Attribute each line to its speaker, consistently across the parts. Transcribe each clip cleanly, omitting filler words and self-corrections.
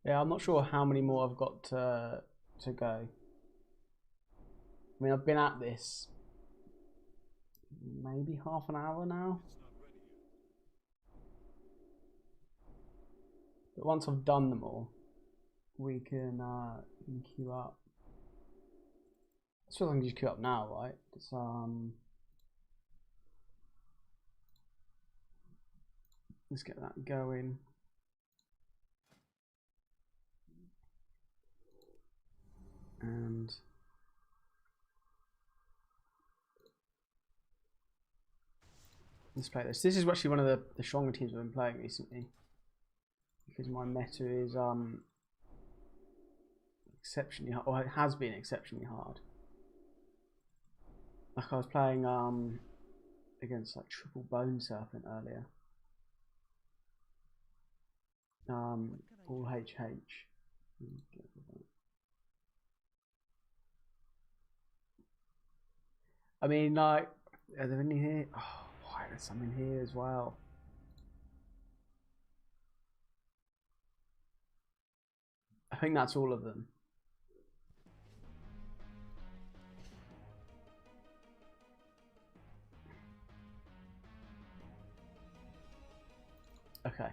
Speaker 1: Yeah, I'm not sure how many more I've got to go. I mean, I've been at this maybe half an hour now. But once I've done them all, we can queue up. So I can just queue up now, right? It's, let's get that going. And let's play this. This is actually one of the stronger teams I've been playing recently, because my meta is exceptionally hard, or it has been exceptionally hard. Like I was playing against like triple bone serpent earlier. All HH. I mean, like, are there any here? Oh, why are there some in here as well? I think that's all of them. Okay.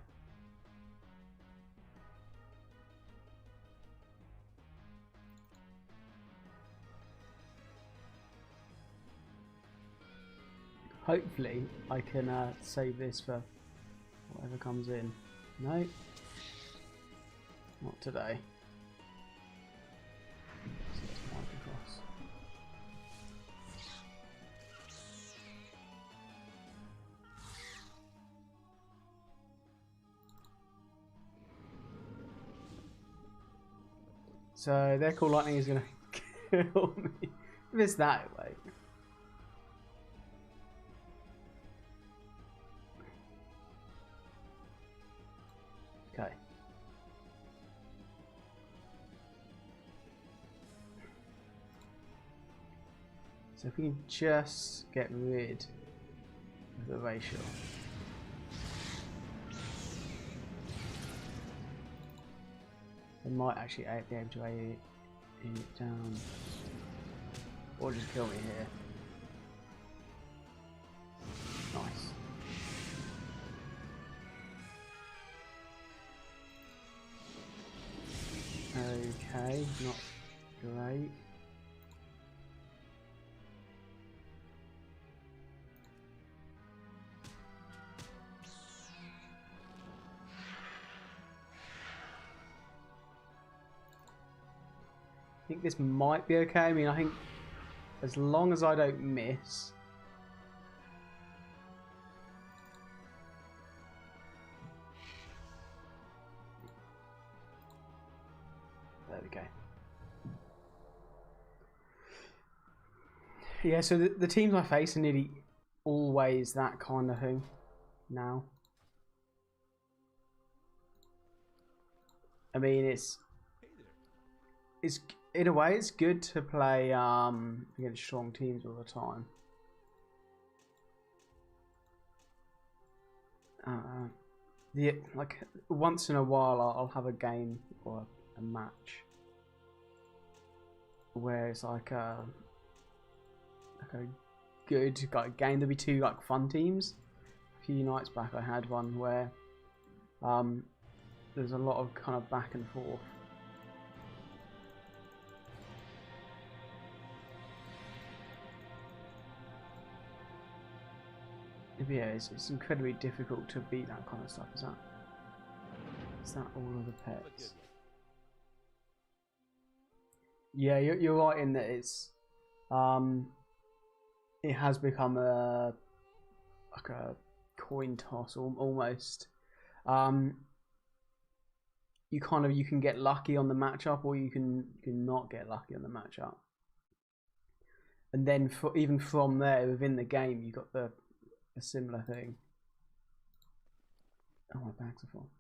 Speaker 1: Hopefully, I can save this for whatever comes in. No, not today. So their cool lightning is gonna kill me. If it's that way. Okay. So if we can just get rid of the racial. It might actually be able to aim it down. Or just kill me here. Nice. Okay, not great. I think this might be okay. I mean, I think as long as I don't miss. There we go. Yeah, so the teams I face are nearly always that kind of thing now. I mean, it's in a way it's good to play against strong teams all the time. Yeah, like once in a while I'll have a game or a match where it's like a good like game. There'll be two like fun teams. A few nights back I had one where there's a lot of kind of back and forth. Yeah, it's incredibly difficult to beat that kind of stuff. Is that all of the pets? Yeah, you're right in that it's it has become like a coin toss almost. You can get lucky on the matchup, or you can not get lucky on the matchup. And then even from there within the game, you got a similar thing. Oh, my bags are full.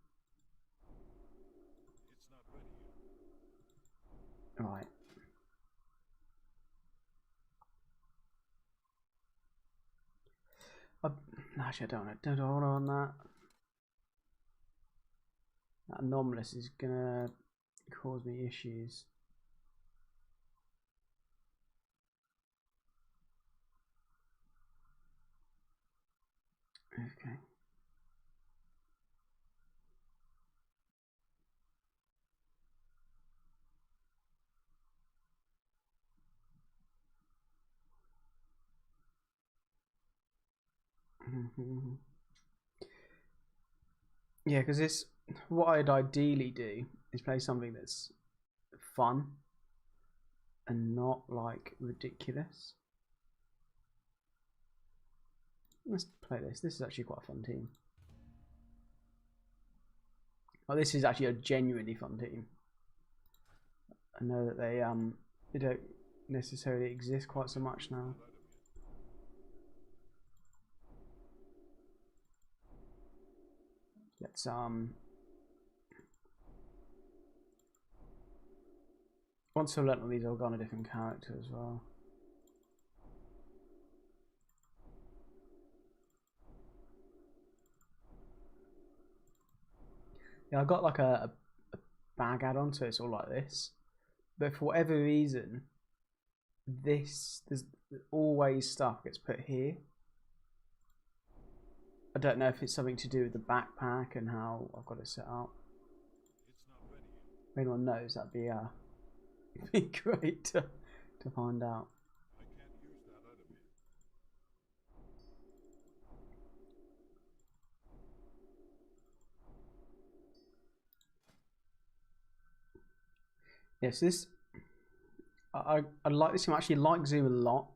Speaker 1: All right. Actually, I don't hold on that. That anomalous is gonna cause me issues. Okay. Yeah, because it's what I'd ideally do is play something that's fun and not like ridiculous. Let's play this. This is actually quite a fun team. Oh, this is actually a genuinely fun team. I know that they don't necessarily exist quite so much now. Let's once I've learnt all these, I'll go on a different character as well. Yeah, I got like a bag add-on, so it's all like this. But for whatever reason, there's always stuff gets put here. I don't know if it's something to do with the backpack and how I've got it set up. If anyone knows, that'd be be great to find out. Yes, this I like this. I actually like Zoom a lot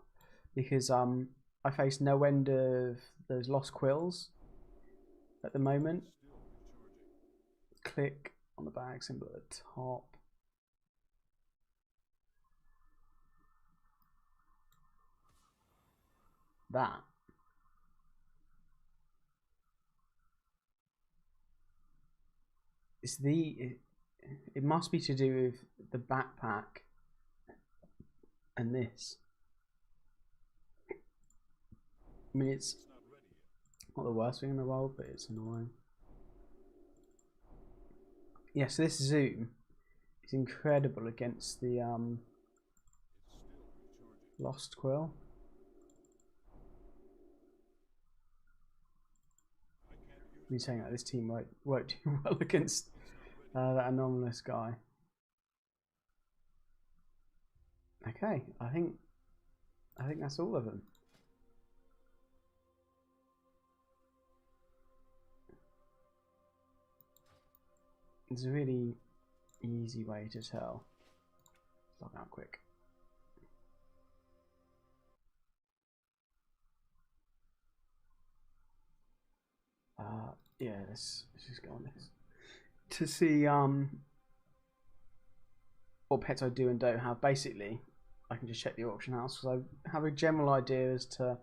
Speaker 1: because I face no end of those lost quills at the moment. Click on the bag symbol at the top. That is it must be to do with the backpack and this. I mean, it's not the worst thing in the world, but it's annoying. Yeah, so this zoom is incredible against the lost quill. Me saying that this team won't do well against that anomalous guy. Okay, I think that's all of them. It's a really easy way to tell. Log out quick. Yeah, let's just go on this to see what pets I do and don't have. Basically, I can just check the auction house because I have a general idea as to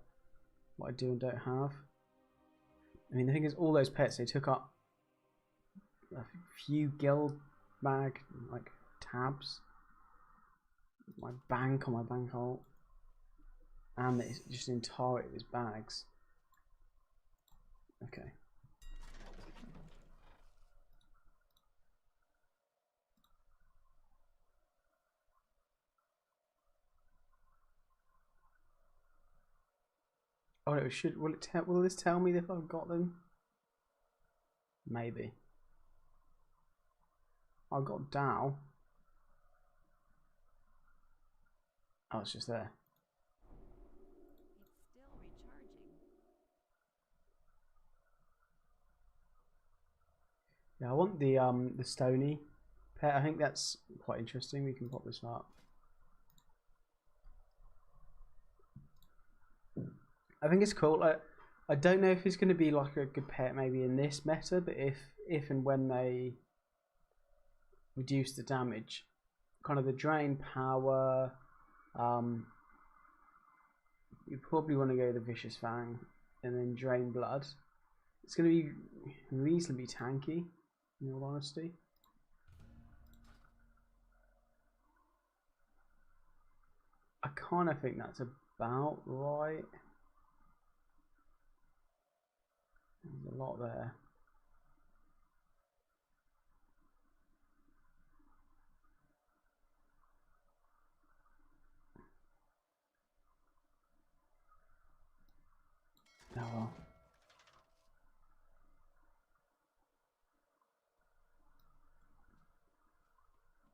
Speaker 1: what I do and don't have. I mean, the thing is, all those pets, they took up a few guild bag like tabs, my bank on my bank hole, and it's just entirely these bags. Okay. Oh, it should. Will this tell me if I've got them? Maybe. I've got Dow. Oh, it's just there.
Speaker 2: It's still recharging.
Speaker 1: Yeah, I want the Stony pet. I think that's quite interesting. We can pop this up. I think it's cool. I don't know if it's going to be like a good pet maybe in this meta, but if and when they reduce the damage, kind of the drain power, you probably want to go the Vicious Fang and then drain blood. It's going to be reasonably tanky, in all honesty. I kind of think that's about right. There's a lot there.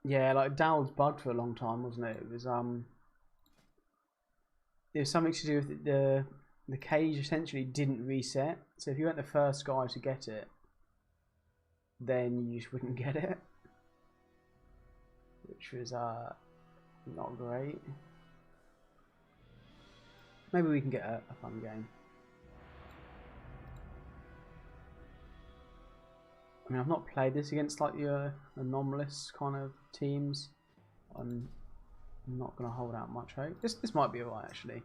Speaker 1: Yeah, like DAO was bugged for a long time, wasn't it? It was something to do with the cage essentially didn't reset. So if you weren't the first guy to get it, then you just wouldn't get it, which was not great. Maybe we can get a fun game. I mean, I've not played this against like your anomalous kind of teams. I'm not going to hold out much hope. This might be alright actually.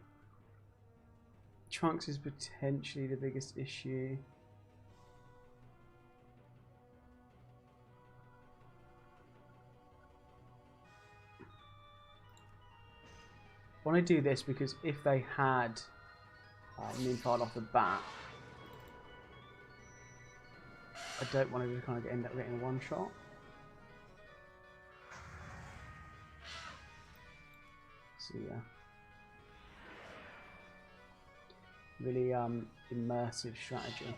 Speaker 1: Trunks is potentially the biggest issue. I want to do this because if they had Moonfire off the bat, I don't want to just kind of end up getting a one shot. So yeah, really immersive strategy.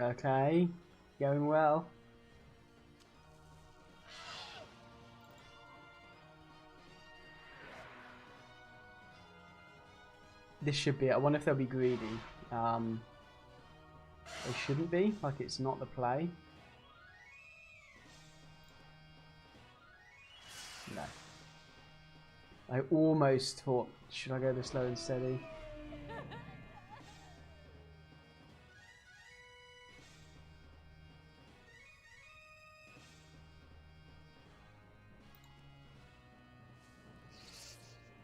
Speaker 1: Okay, going well. This should be it. I wonder if they'll be greedy. They shouldn't be. Like, it's not the play. No. I almost thought, should I go this slow and steady?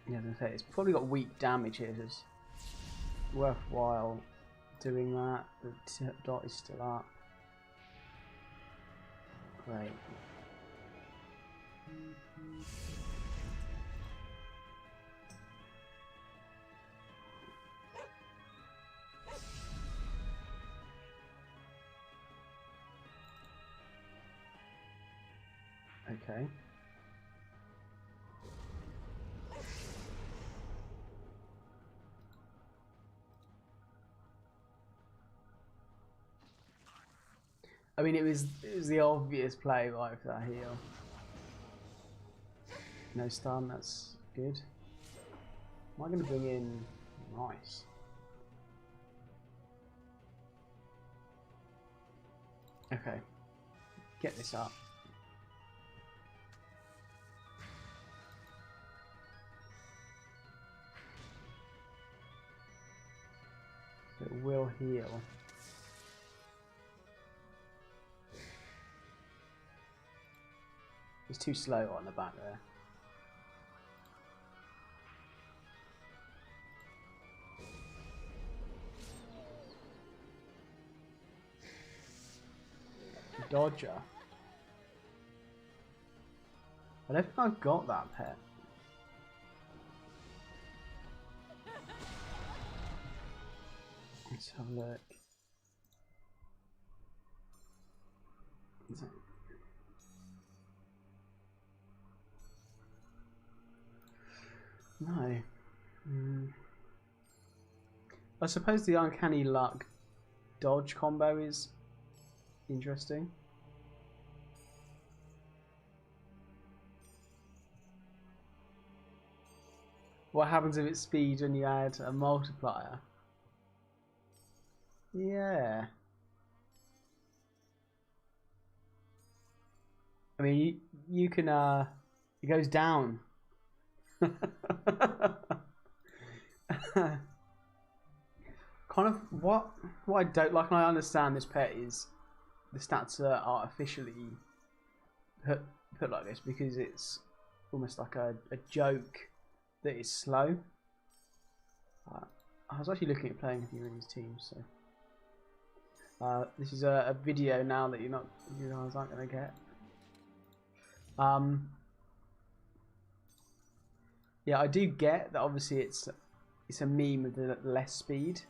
Speaker 1: Yeah, I was gonna say, it's probably got weak damage here. So it's worthwhile doing that. The dot is still up. Great. Okay. I mean, it was the obvious play, right, for that heal. No stun, that's good. Am I going to bring in... Nice. Okay. Get this up. So it will heal. It's too slow on the back there. Dodger. I don't think I've got that pet. Let's have a look. No. I suppose the uncanny luck dodge combo is interesting. What happens if it's speed and you add a multiplier? Yeah. I mean, you can, it goes down. Kind of what I don't like, and I understand this pet, is the stats are artificially put like this because it's almost like a joke that is slow. I was actually looking at playing a few of these teams, so this is a video now that you guys aren't going to get. Yeah, I do get that. Obviously, it's a meme with the less speed,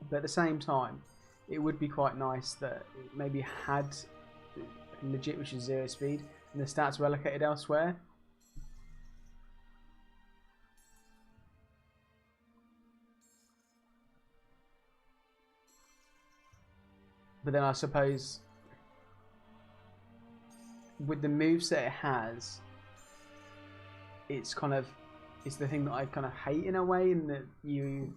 Speaker 1: but at the same time, it would be quite nice that it maybe had legit, which is 0 speed, and the stats were allocated elsewhere. But then I suppose with the moveset it has, it's the thing that I kind of hate in a way, in that you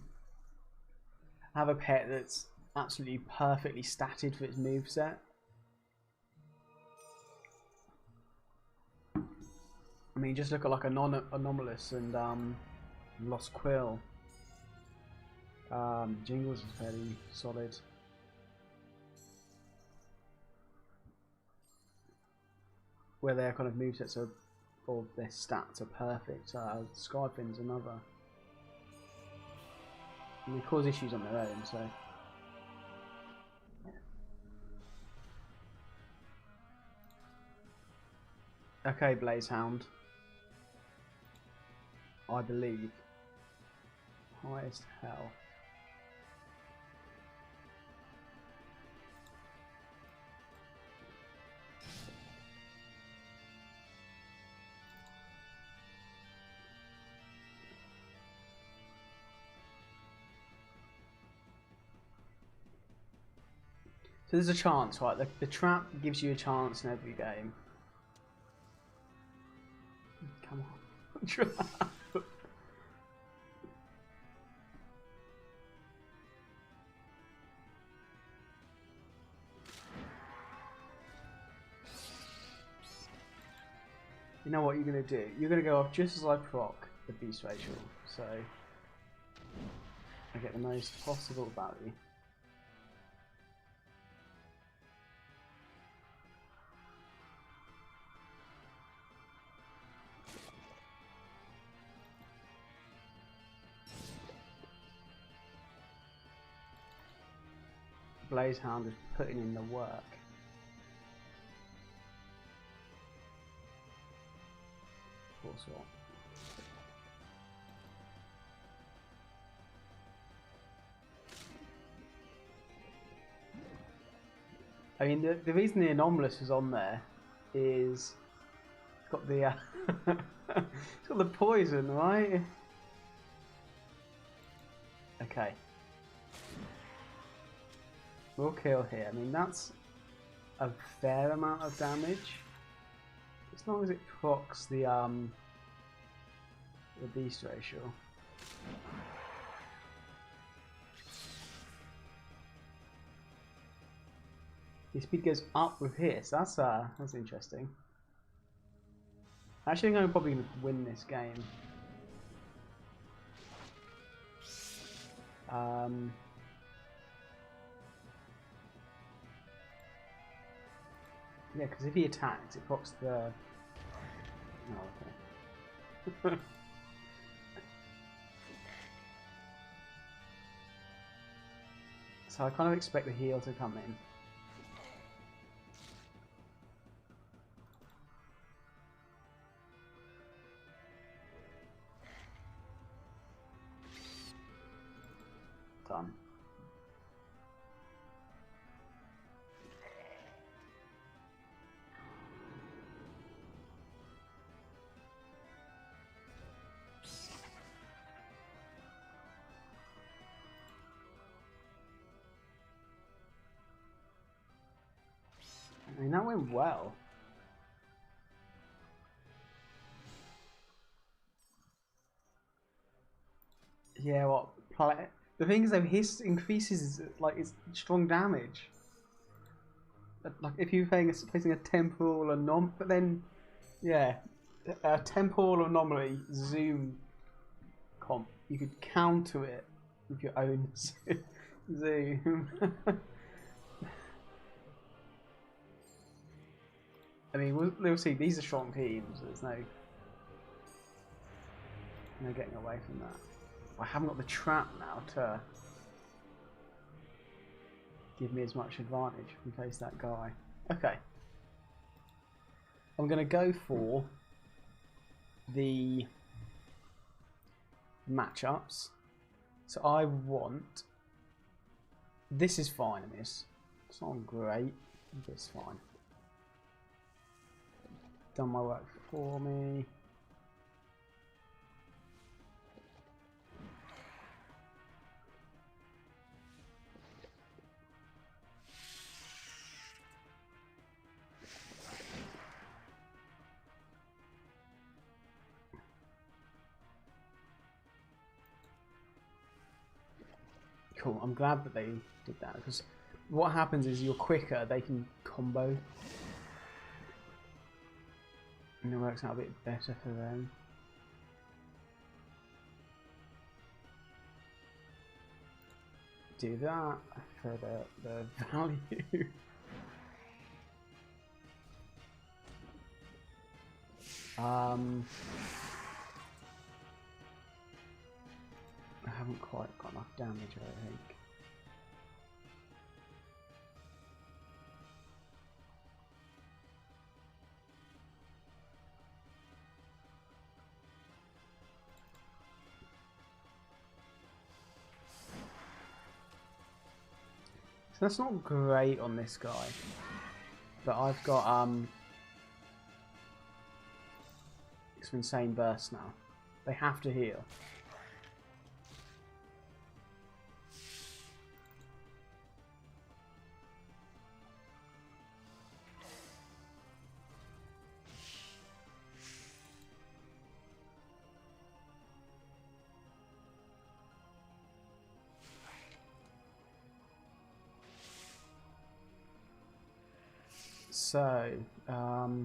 Speaker 1: have a pet that's absolutely perfectly statted for its moveset. I mean, just look at like Anomalous and Rosqo. Jingles is fairly solid. Where their kind of movesets are, or their stats are perfect. Skyfin's another. And they cause issues on their own, so. Okay, Blazehound. I believe. Highest hell. So there's a chance, right? The trap gives you a chance in every game. Come on. Trap. You know what you're going to do? You're going to go off just as I proc the beast racial, so I get the most possible value. Blazehound is putting in the work. Of course not. I mean, the reason the Anomalous is on there is it's got the it's got the poison, right? Okay. We'll kill here. I mean, that's a fair amount of damage. As long as it procs the beast ratio. His speed goes up with his. That's interesting. Actually, I think I'm probably going to win this game. Yeah, because if he attacks, it procs the. Oh, okay. So I kind of expect the heal to come in. Done. I mean, that went well. Yeah, what? The thing is, though, his increases like it's strong damage. Like if you're placing a temporal anomaly, but then, yeah, a temporal anomaly zoom comp, you could counter it with your own zoom. I mean, we'll see. These are strong teams. There's no getting away from that. I haven't got the trap now to give me as much advantage in case that guy. Okay. I'm going to go for the matchups. So I want. This is fine, I mean, it's not great, but it's fine. Done my work for me. Cool. I'm glad that they did that because what happens is you're quicker. They can combo, and it works out a bit better for them. Do that for the value. I haven't quite got enough damage, I think. So that's not great on this guy, but I've got some insane bursts now. They have to heal. So, I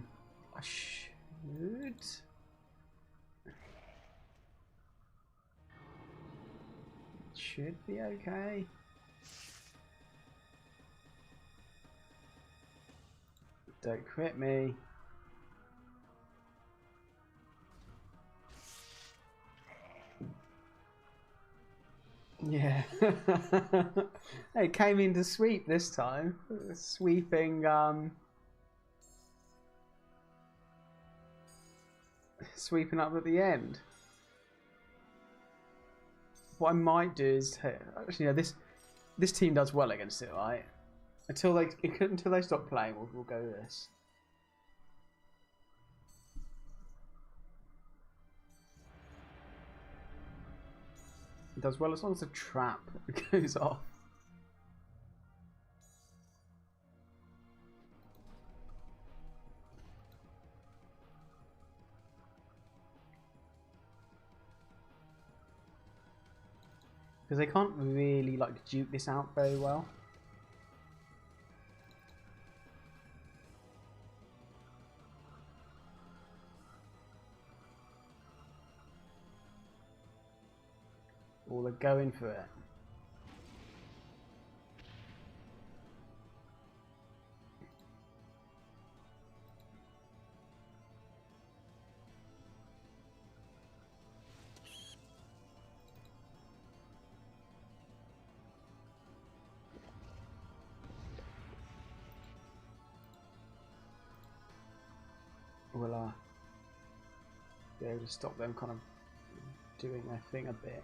Speaker 1: should be okay. Don't crit me. Yeah. It came in to sweep this time. Sweeping sweeping up at the end. What I might do is actually, no, this team does well against it, right? Until they stop playing, we'll go this. It does well as long as the trap goes off. Because they can't really like duke this out very well. Or they're going for it. Will be able to stop them kind of doing their thing a bit.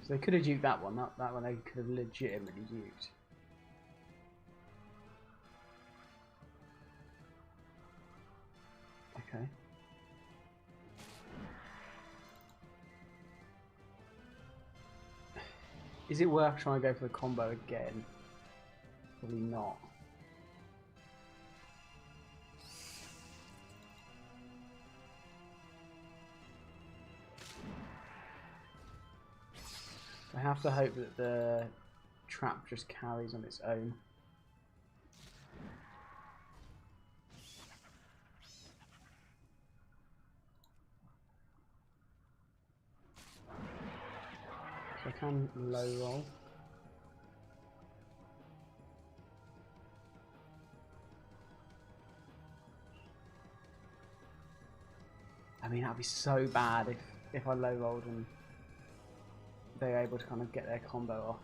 Speaker 1: So they could have duked that one. That one they could have legitimately duked. Okay. Is it worth trying to go for the combo again? Probably not. I have to hope that the trap just carries on its own. So I can low roll. I mean, that'd be so bad if I low rolled and they're able to kind of get their combo off.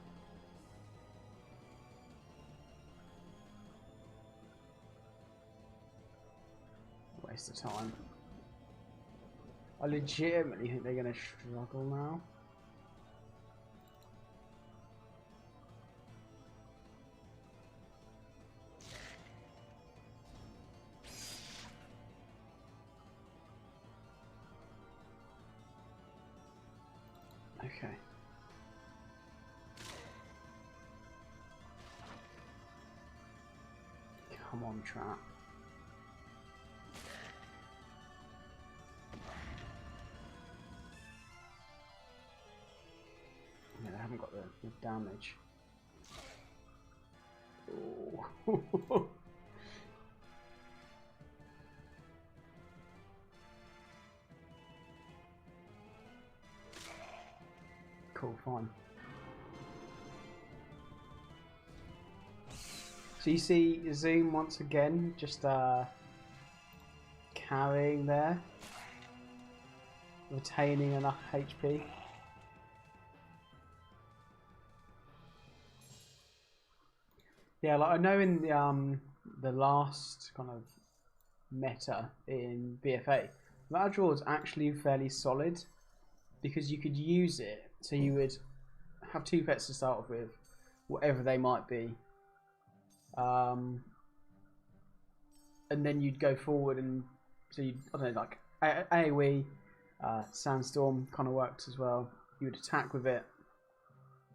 Speaker 1: Waste of time. I legitimately think they're going to struggle now. Okay. Come on, trap. with damage. Oh. Cool, fine. So you see Zoom once again, just carrying there, retaining enough HP. Yeah, like I know in the last kind of meta in BFA, that draw is actually fairly solid because you could use it. So you would have 2 pets to start off with, whatever they might be, and then you'd go forward and so you I don't know, like AoE, Sandstorm kind of works as well. You would attack with it,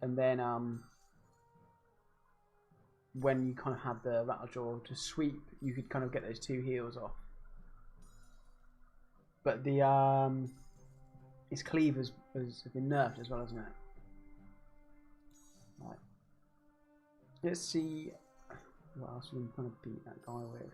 Speaker 1: and then when you kind of had the Rattle Jaw to sweep, you could kind of get those 2 heals off. But the its cleave has been nerfed as well, hasn't it? Right. Let's see what else we can kind of beat that guy with.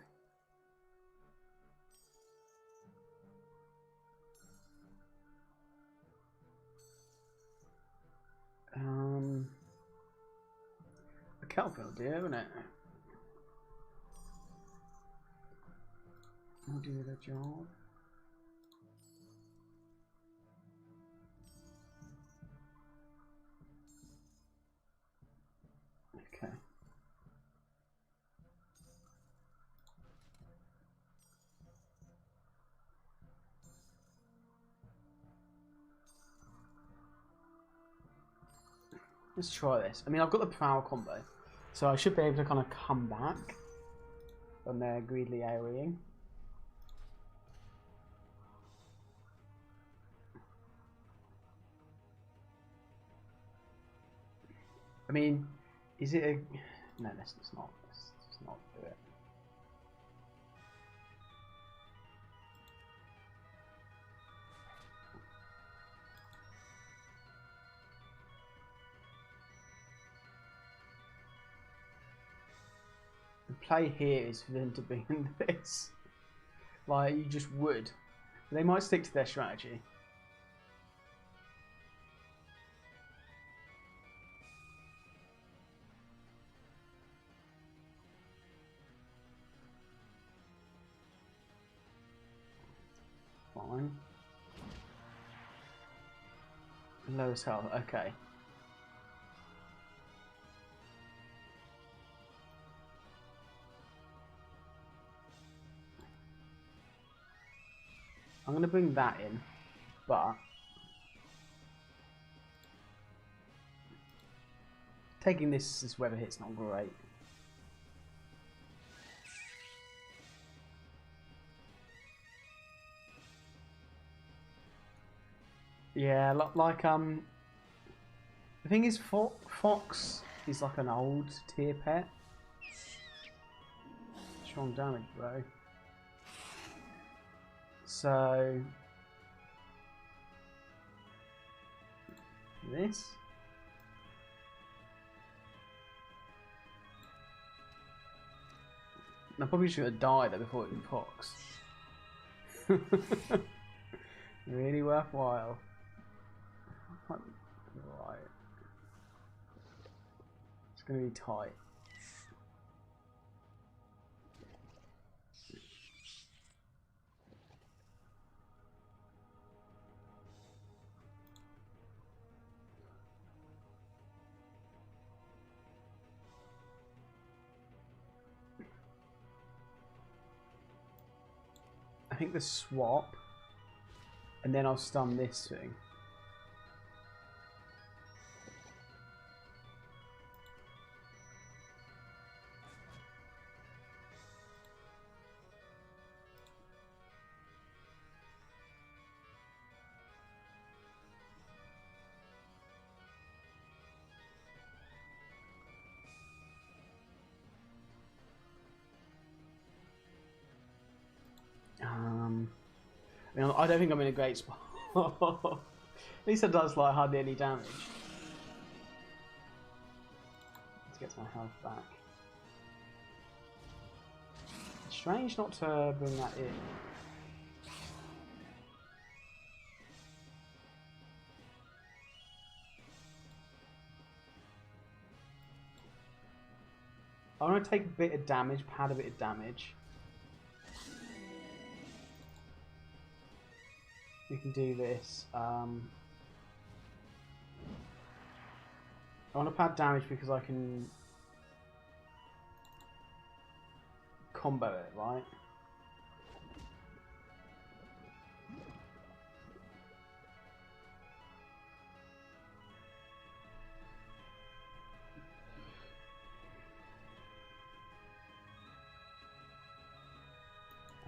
Speaker 1: A Kelpie will do, isn't it? I'll do the job. Okay. Let's try this. I mean, I've got the Prowl combo, so I should be able to kind of come back when they're greedily AoEing. I mean, is it a... No, let's not. Let's not do it. The play here is for them to be in this. Like, you just would. They might stick to their strategy. Fine. Lowest health, okay. I'm going to bring that in, but taking this as weather hit's not great. Yeah, like the thing is, Fox is like an old tier pet. Strong damage, bro. So this. I probably should have died there before it was Fox. Really worthwhile. Right. It's going to be tight. I think the swap, and then I'll stun this thing. I mean, I don't think I'm in a great spot. At least it does like hardly any damage. to get my health back. It's strange not to bring that in. I want to take a bit of damage, pad a bit of damage. We can do this. I want to pad damage because I can combo it, right?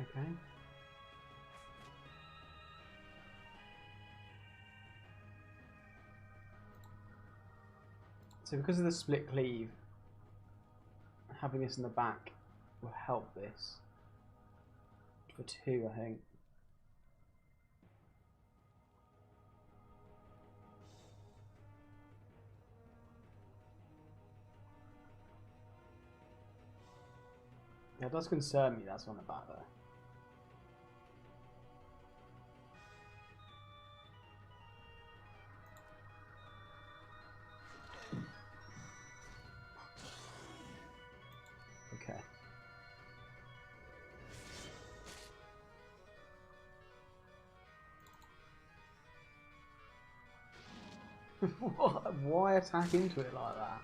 Speaker 1: Okay. So because of the split cleave, having this in the back will help this. For 2, I think. That does concern me, that's on the back there. Okay. What? Why attack into it like that?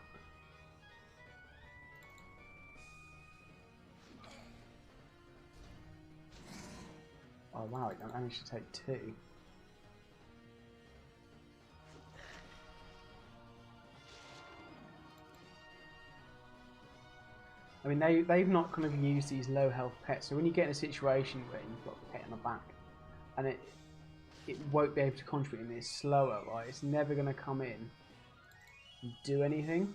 Speaker 1: Oh wow, I managed to take 2. I mean, they've not kind of used these low health pets, so when you get in a situation where you've got a pet in the back, and it won't be able to contribute, and it's slower, right? It's never going to come in and do anything.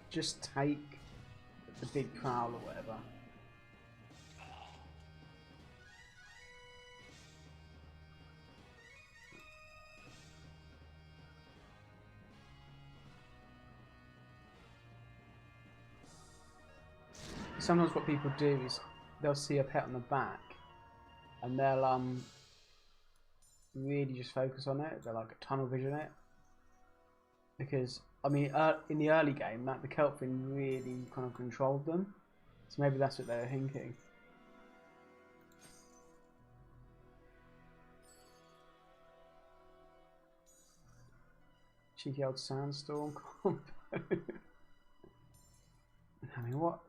Speaker 1: Just take the big prowl or whatever. Sometimes what people do is they'll see a pet on the back and they'll really just focus on it. They'll like tunnel vision it, because I mean in the early game the Kelphin really kind of controlled them, so maybe that's what they were thinking. Cheeky old sandstorm combo. I mean, what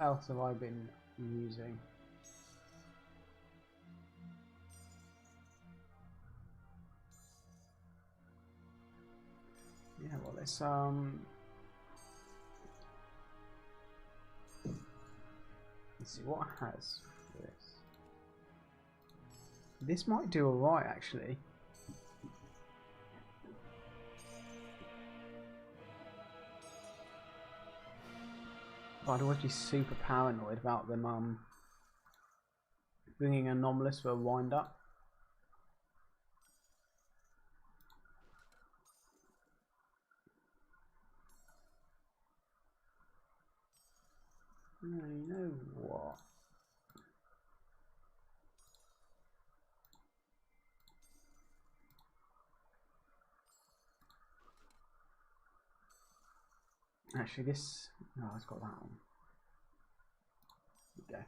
Speaker 1: else have I been using? Yeah, well, let's see what it has for this. This might do alright, actually. But I'd always be super paranoid about them bringing Anomalous for a wind up. You know what? Actually, this... No, it's got that one. There we go.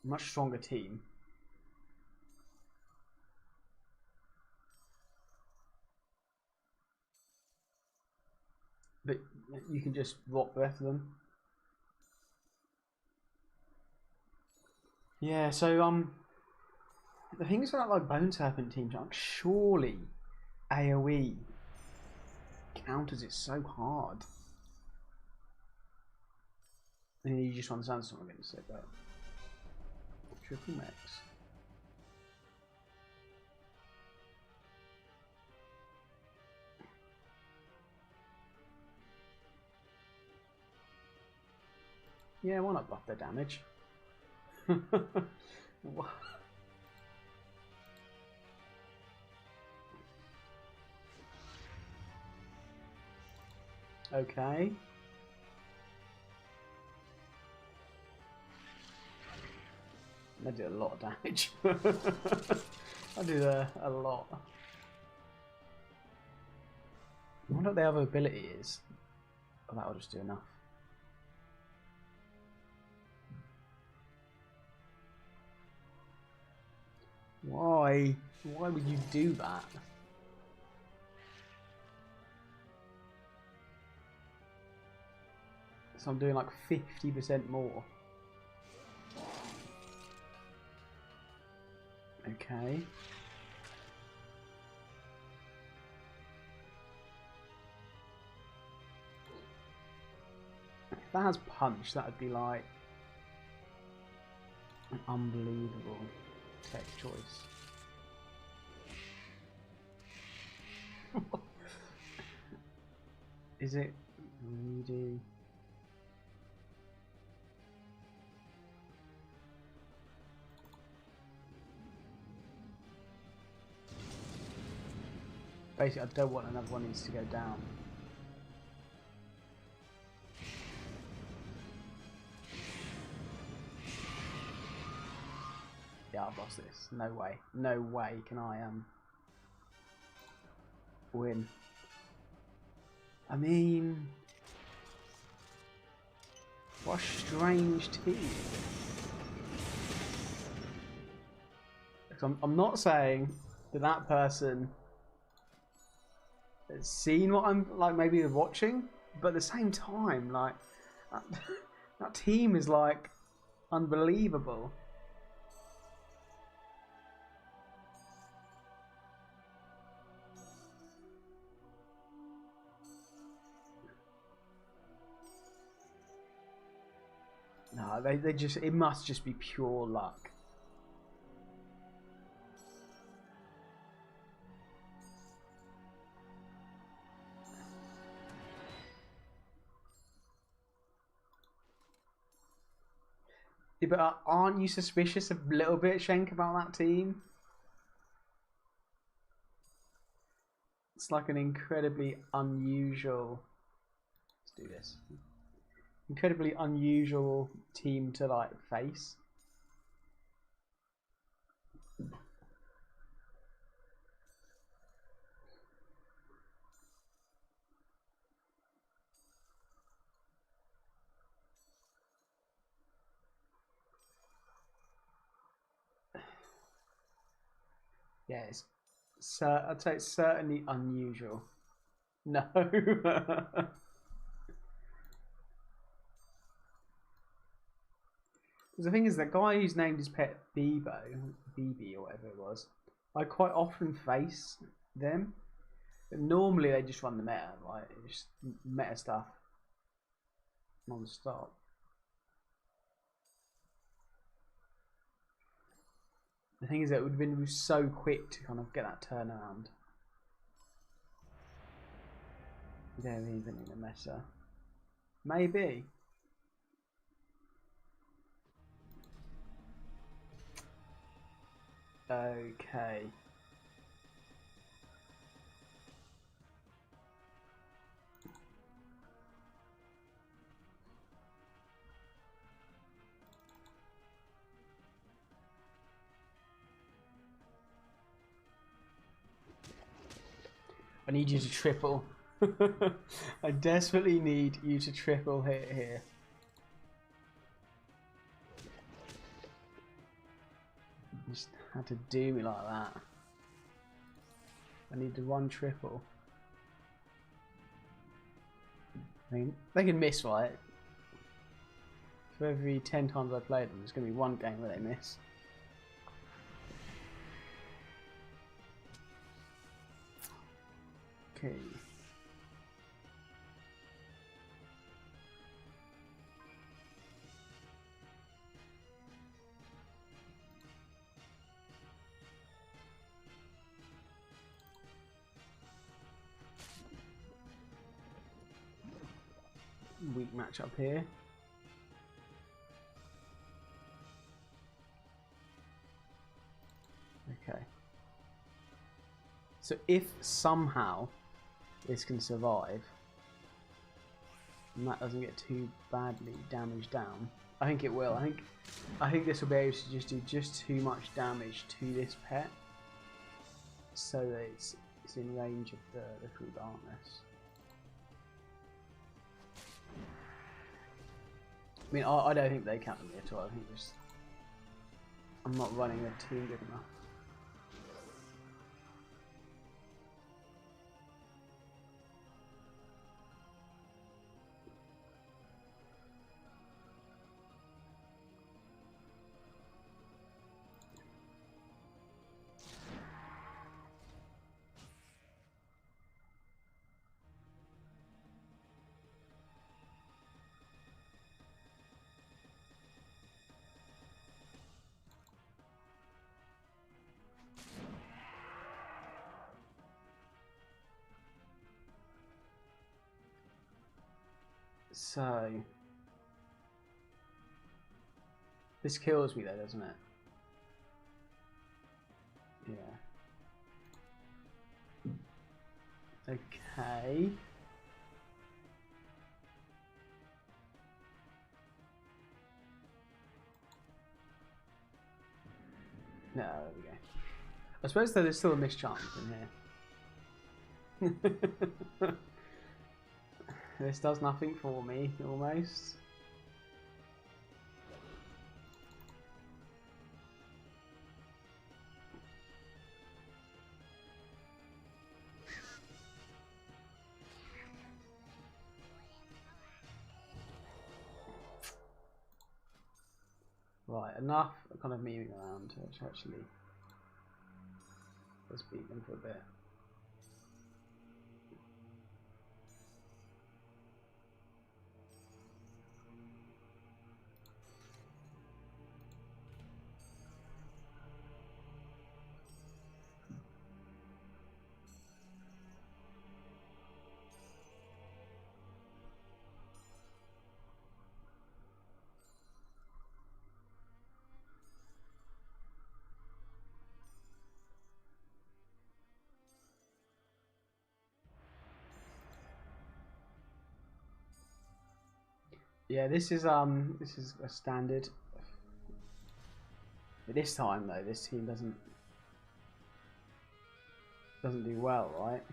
Speaker 1: Much stronger team. But you can just rock both of them. Yeah, so the things about like Bone Serpent teams, like surely AoE counters it so hard. And you just want Sandstorm against it, but triple mix. Yeah, why not buff their damage? Okay. That did a lot of damage. I did a lot. I wonder what the other ability is. Oh, that'll just do enough. Why? Why would you do that? So I'm doing like 50% more. Okay. If that has punch, that would be like an unbelievable tech choice. Is it really? Basically, I don't want another one of these to go down. Yeah, I've lost this. No way. No way can I win. I mean, what a strange team. I'm not saying that that person has seen what I'm like. Maybe they're watching, but at the same time, like that team is like unbelievable. No, they just, it must just be pure luck. Yeah, but aren't you suspicious a little bit, Schenk, about that team? It's like an incredibly unusual. Let's do this. Incredibly unusual team to like face. Yeah, I'd say it's certainly unusual. No. The thing is, the guy who's named his pet Bebo, BB or whatever it was, I quite often face them. But normally they just run the meta, like just meta stuff non-stop. The thing is that it would have been so quick to kind of get that turnaround. They're even in a meta. Maybe. Okay. I need you to triple. I desperately need you to triple hit here. You just had to do me like that. I need the one triple. I mean, they can miss, right? For every 10 times I play them, there's going to be one game where they miss. Okay. Weak matchup here. Okay. So if somehow this can survive, and that doesn't get too badly damaged down. I think it will. I think this will be able to just do just too much damage to this pet, so that it's in range of the Cruel Darkness. I mean, I don't think they counter me at all. I think just I'm not running a team good enough. So this kills me though, doesn't it? Yeah. Okay. No, there we go. I suppose though there's still a mischance in here. This does nothing for me, almost. Right, enough kind of memeing around to actually just beat them for a bit. Yeah, this is a standard. But this time though, this team doesn't do well, right?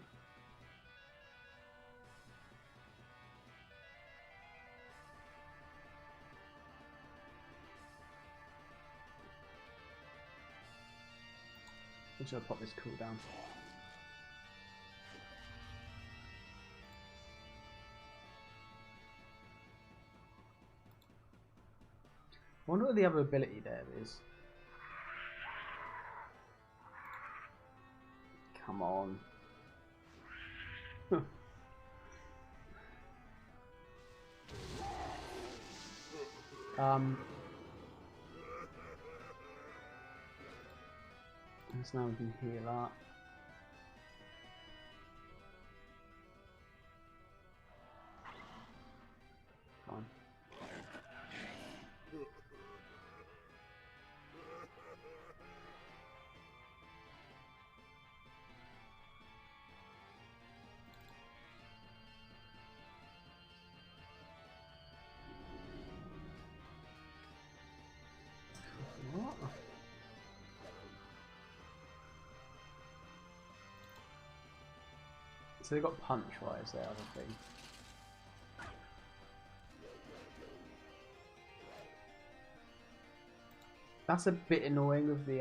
Speaker 1: I'm just gonna pop this cooldown. I wonder what the other ability there is. Come on. So now we can heal up. Fine. What? So they got punch, right, is their other thing. That's a bit annoying with the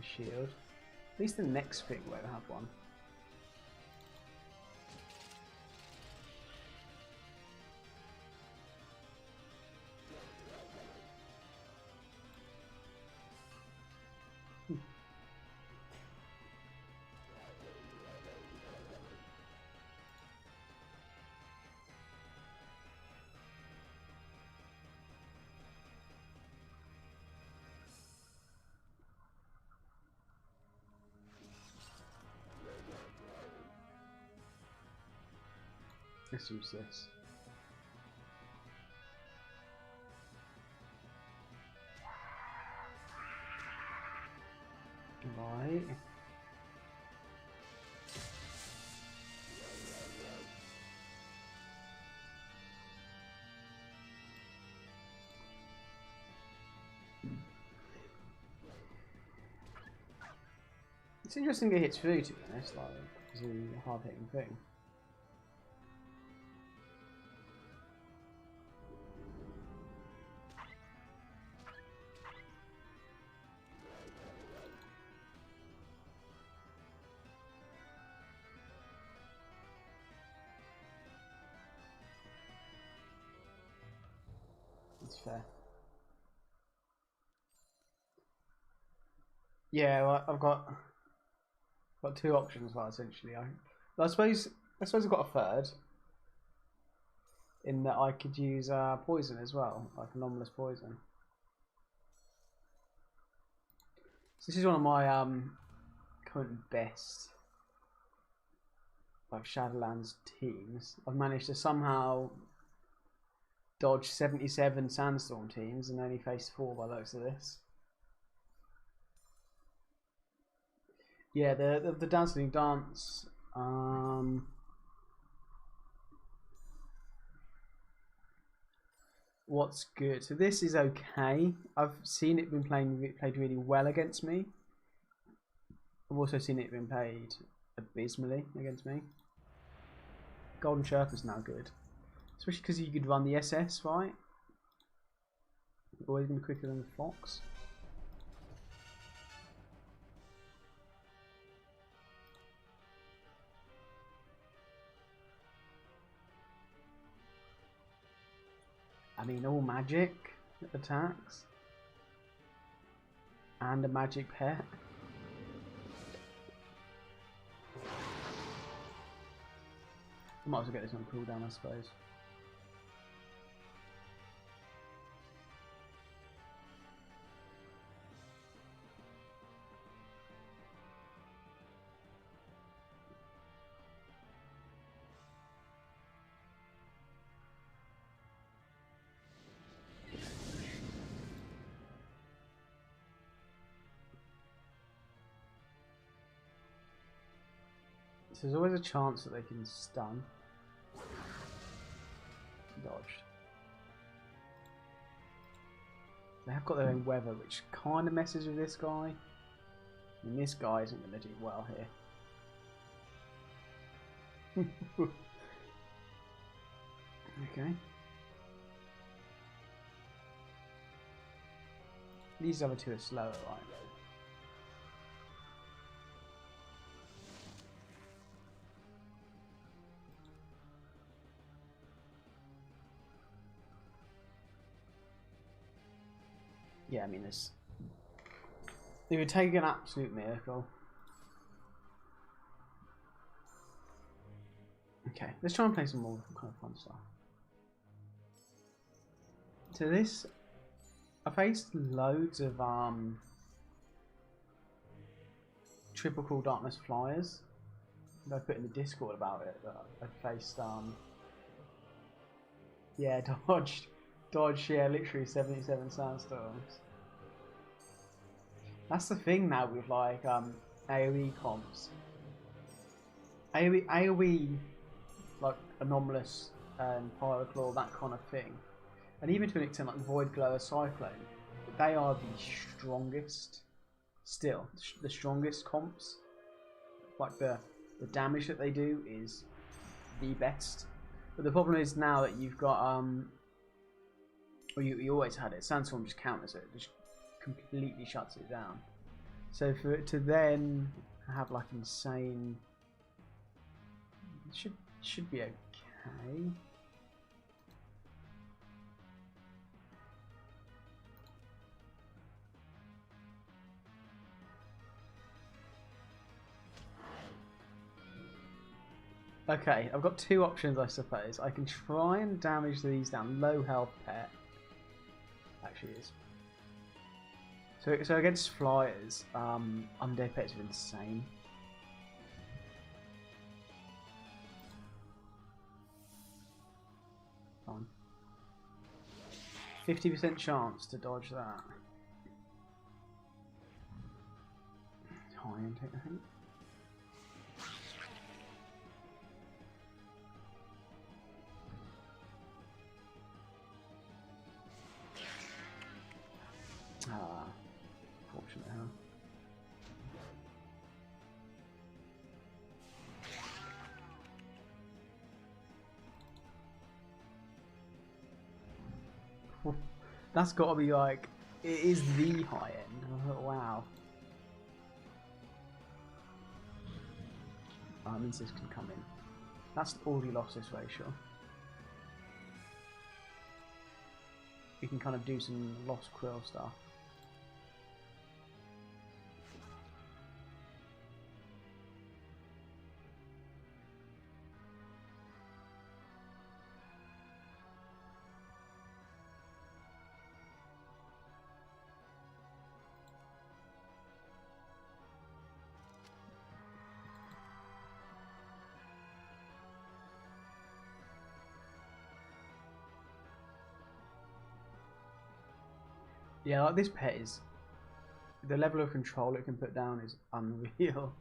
Speaker 1: shield. At least the next thing won't have one. Let's use this. Right. It's interesting it hits through, to be honest, like, it's a hard hitting thing. It's fair. Yeah, well, I've got two options. Well, essentially, I suppose I've got a third. In that I could use poison as well, like anomalous poison. So this is one of my current best like Shadowlands teams. I've managed to somehow dodge 77 sandstorm teams and only faced 4 by the looks of this. Yeah, the Dancing Dance. What's good? So this is okay. I've seen it been played really well against me. I've also seen it been played abysmally against me. Golden Sherpa's now good, especially because you could run the SS, right? Always gonna be quicker than the Fox. I mean, all magic attacks and a magic pet. I might as well get this on cooldown, I suppose. So there's always a chance that they can stun. Dodged. They have got their own weather, which kind of messes with this guy. And this guy isn't going to do well here. Okay. These other two are slower, right? Yeah, I mean, it would take an absolute miracle. Okay, let's try and play some more kind of fun stuff. So this, I faced loads of triple cool darkness flyers. I put in the Discord about it that I faced yeah, dodged, yeah, literally 77 sandstorms. That's the thing now with like AoE comps. AoE like anomalous and pyroclaw, that kind of thing. And even to an extent like Void Glow or Cyclone, they are the strongest still. The strongest comps. Like the damage that they do is the best. But the problem is now that you've got well, you always had it. Sandstorm just counters it, just completely shuts it down. So for it to then have like insane, it should be okay. Okay, I've got two options, I suppose. I can try and damage these down. Low health pet. Actually is. So against flyers, undead pets are insane. Fine. 50% chance to dodge that. High intake, I think. Ah, fortunate, huh? That's got to be like, it is the high end. Oh, wow. That means this can come in. That's already lost this ratio. We can kind of do some lost quill stuff. Yeah, like this pet is, the level of control it can put down is unreal.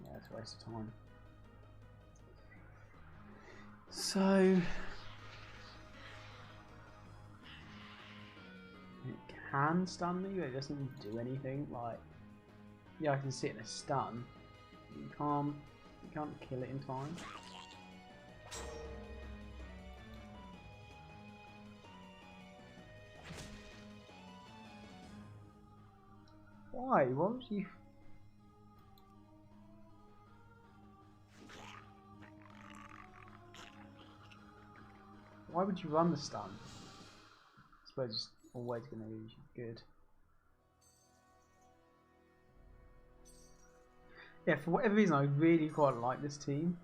Speaker 1: Yeah, it's a waste of time. So it can stun me, but it doesn't do anything. Like, yeah, I can sit in a stun. You can't kill it in time. Why? What would you? Why would you run the stun? I suppose it's always going to be good. Yeah, for whatever reason, I really quite like this team.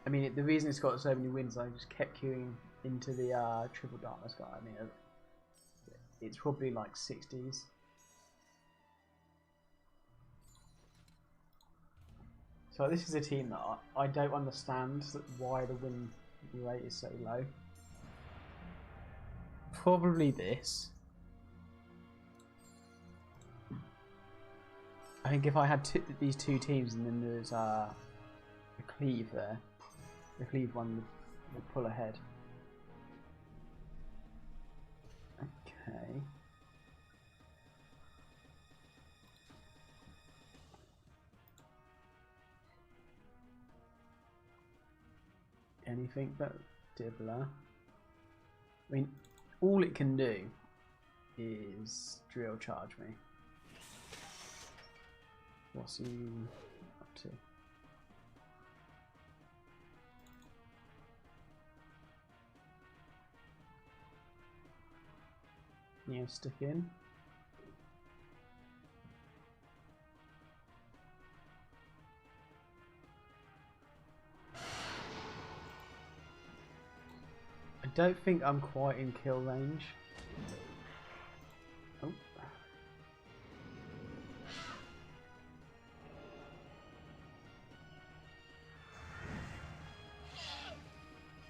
Speaker 1: I mean, the reason it's got so many wins, I just kept queuing into the Triple Darkness guy. I mean, it's probably like 60s. So this is a team that I don't understand why the win rate is so low. Probably this. I think if I had these two teams and then there's a cleave there, the cleave one would pull ahead. Okay. Anything but Dibbler. I mean, all it can do is drill charge me. What's he up to? Yeah, stick in. I don't think I'm quite in kill range. Oh.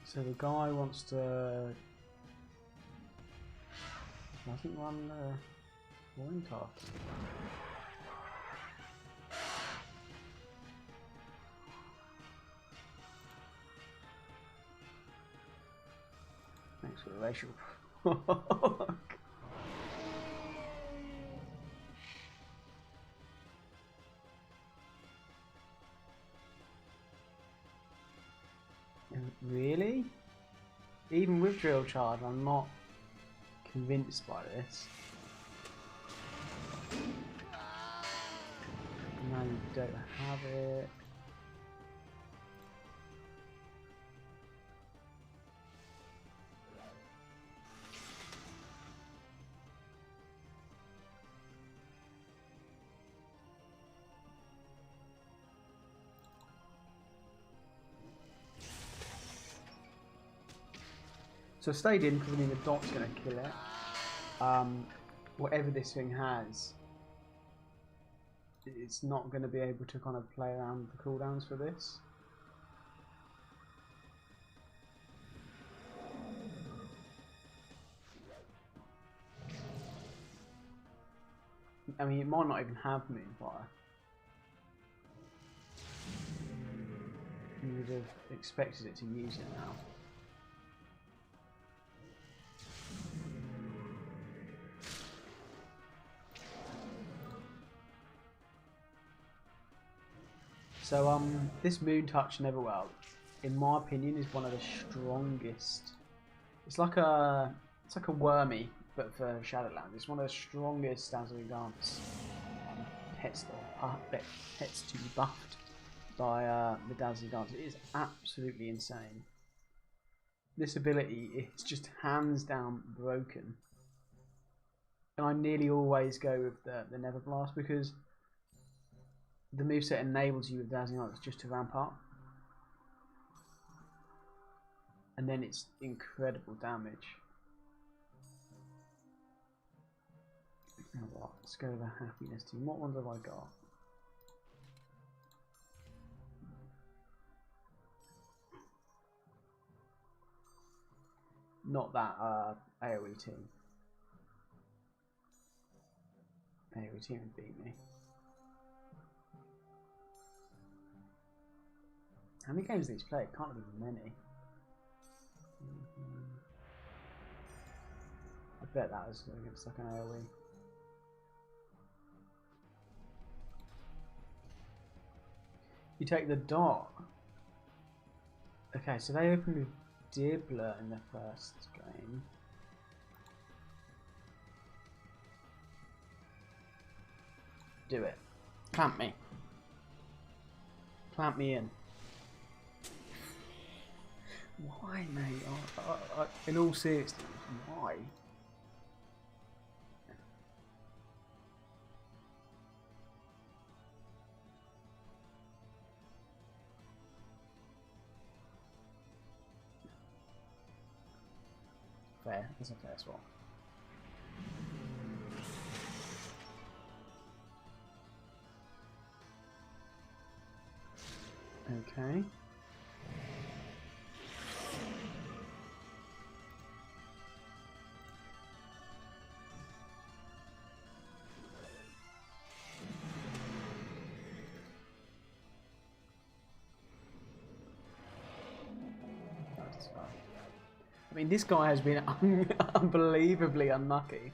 Speaker 1: So the guy wants to... doesn't run the warning toss. Thanks for the racial. Really? Even with drill charge, I'm not convinced by this. No, you don't have it. So stayed in because I mean the dot's going to kill it. Whatever this thing has, it's not going to be able to kind of play around with the cooldowns for this. I mean, it might not even have Moonfire. You would have expected it to use it now. So this Moon Touch Neverwell, in my opinion, is one of the strongest. It's like a Wormy, but for Shadowlands. It's one of the strongest Dazzling Dance pets to be buffed by the Dazzling Dance. It is absolutely insane. This ability is just hands down broken. And I nearly always go with the Nether Blast because the moveset enables you with Dazzling Dance just to ramp up. And then it's incredible damage. What? Let's go with the happiness team. What ones have I got? Not that AoE team. AoE team would beat me. How many games have these played? Can't have been many. I bet that was against like an AoE. You take the dot. Okay, so they opened with Dibbler in the first game. Do it. Clamp me. Clamp me in. Why, mate? In all seriousness, why? Fair. That's a fair swap. Okay. I mean, this guy has been unbelievably unlucky.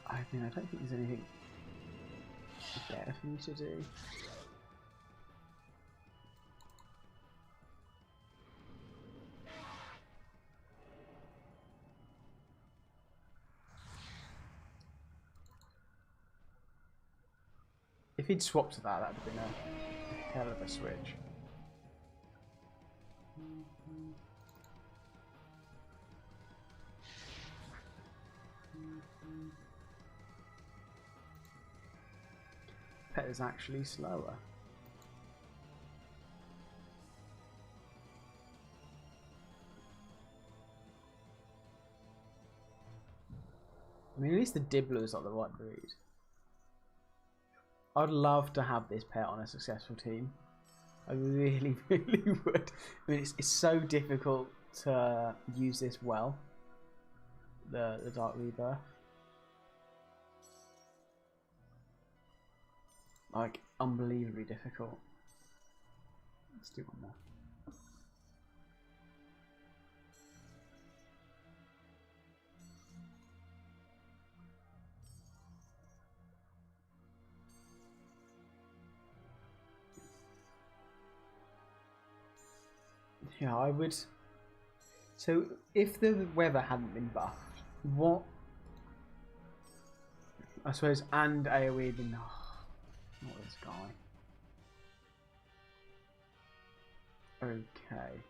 Speaker 1: I mean, I don't think there's anything better for me to do. If he'd swapped to that, that'd have been a hell of a switch. Pet is actually slower. I mean, at least the Dibbler is not the right breed. I'd love to have this pet on a successful team. I really, really would. I mean, it's so difficult to use this well. The Dark Rebirth. Like, unbelievably difficult. Let's do one more. Yeah, I would. So, if the weather hadn't been buffed, what? I suppose, and AoE had been. Oh, not this guy. Okay.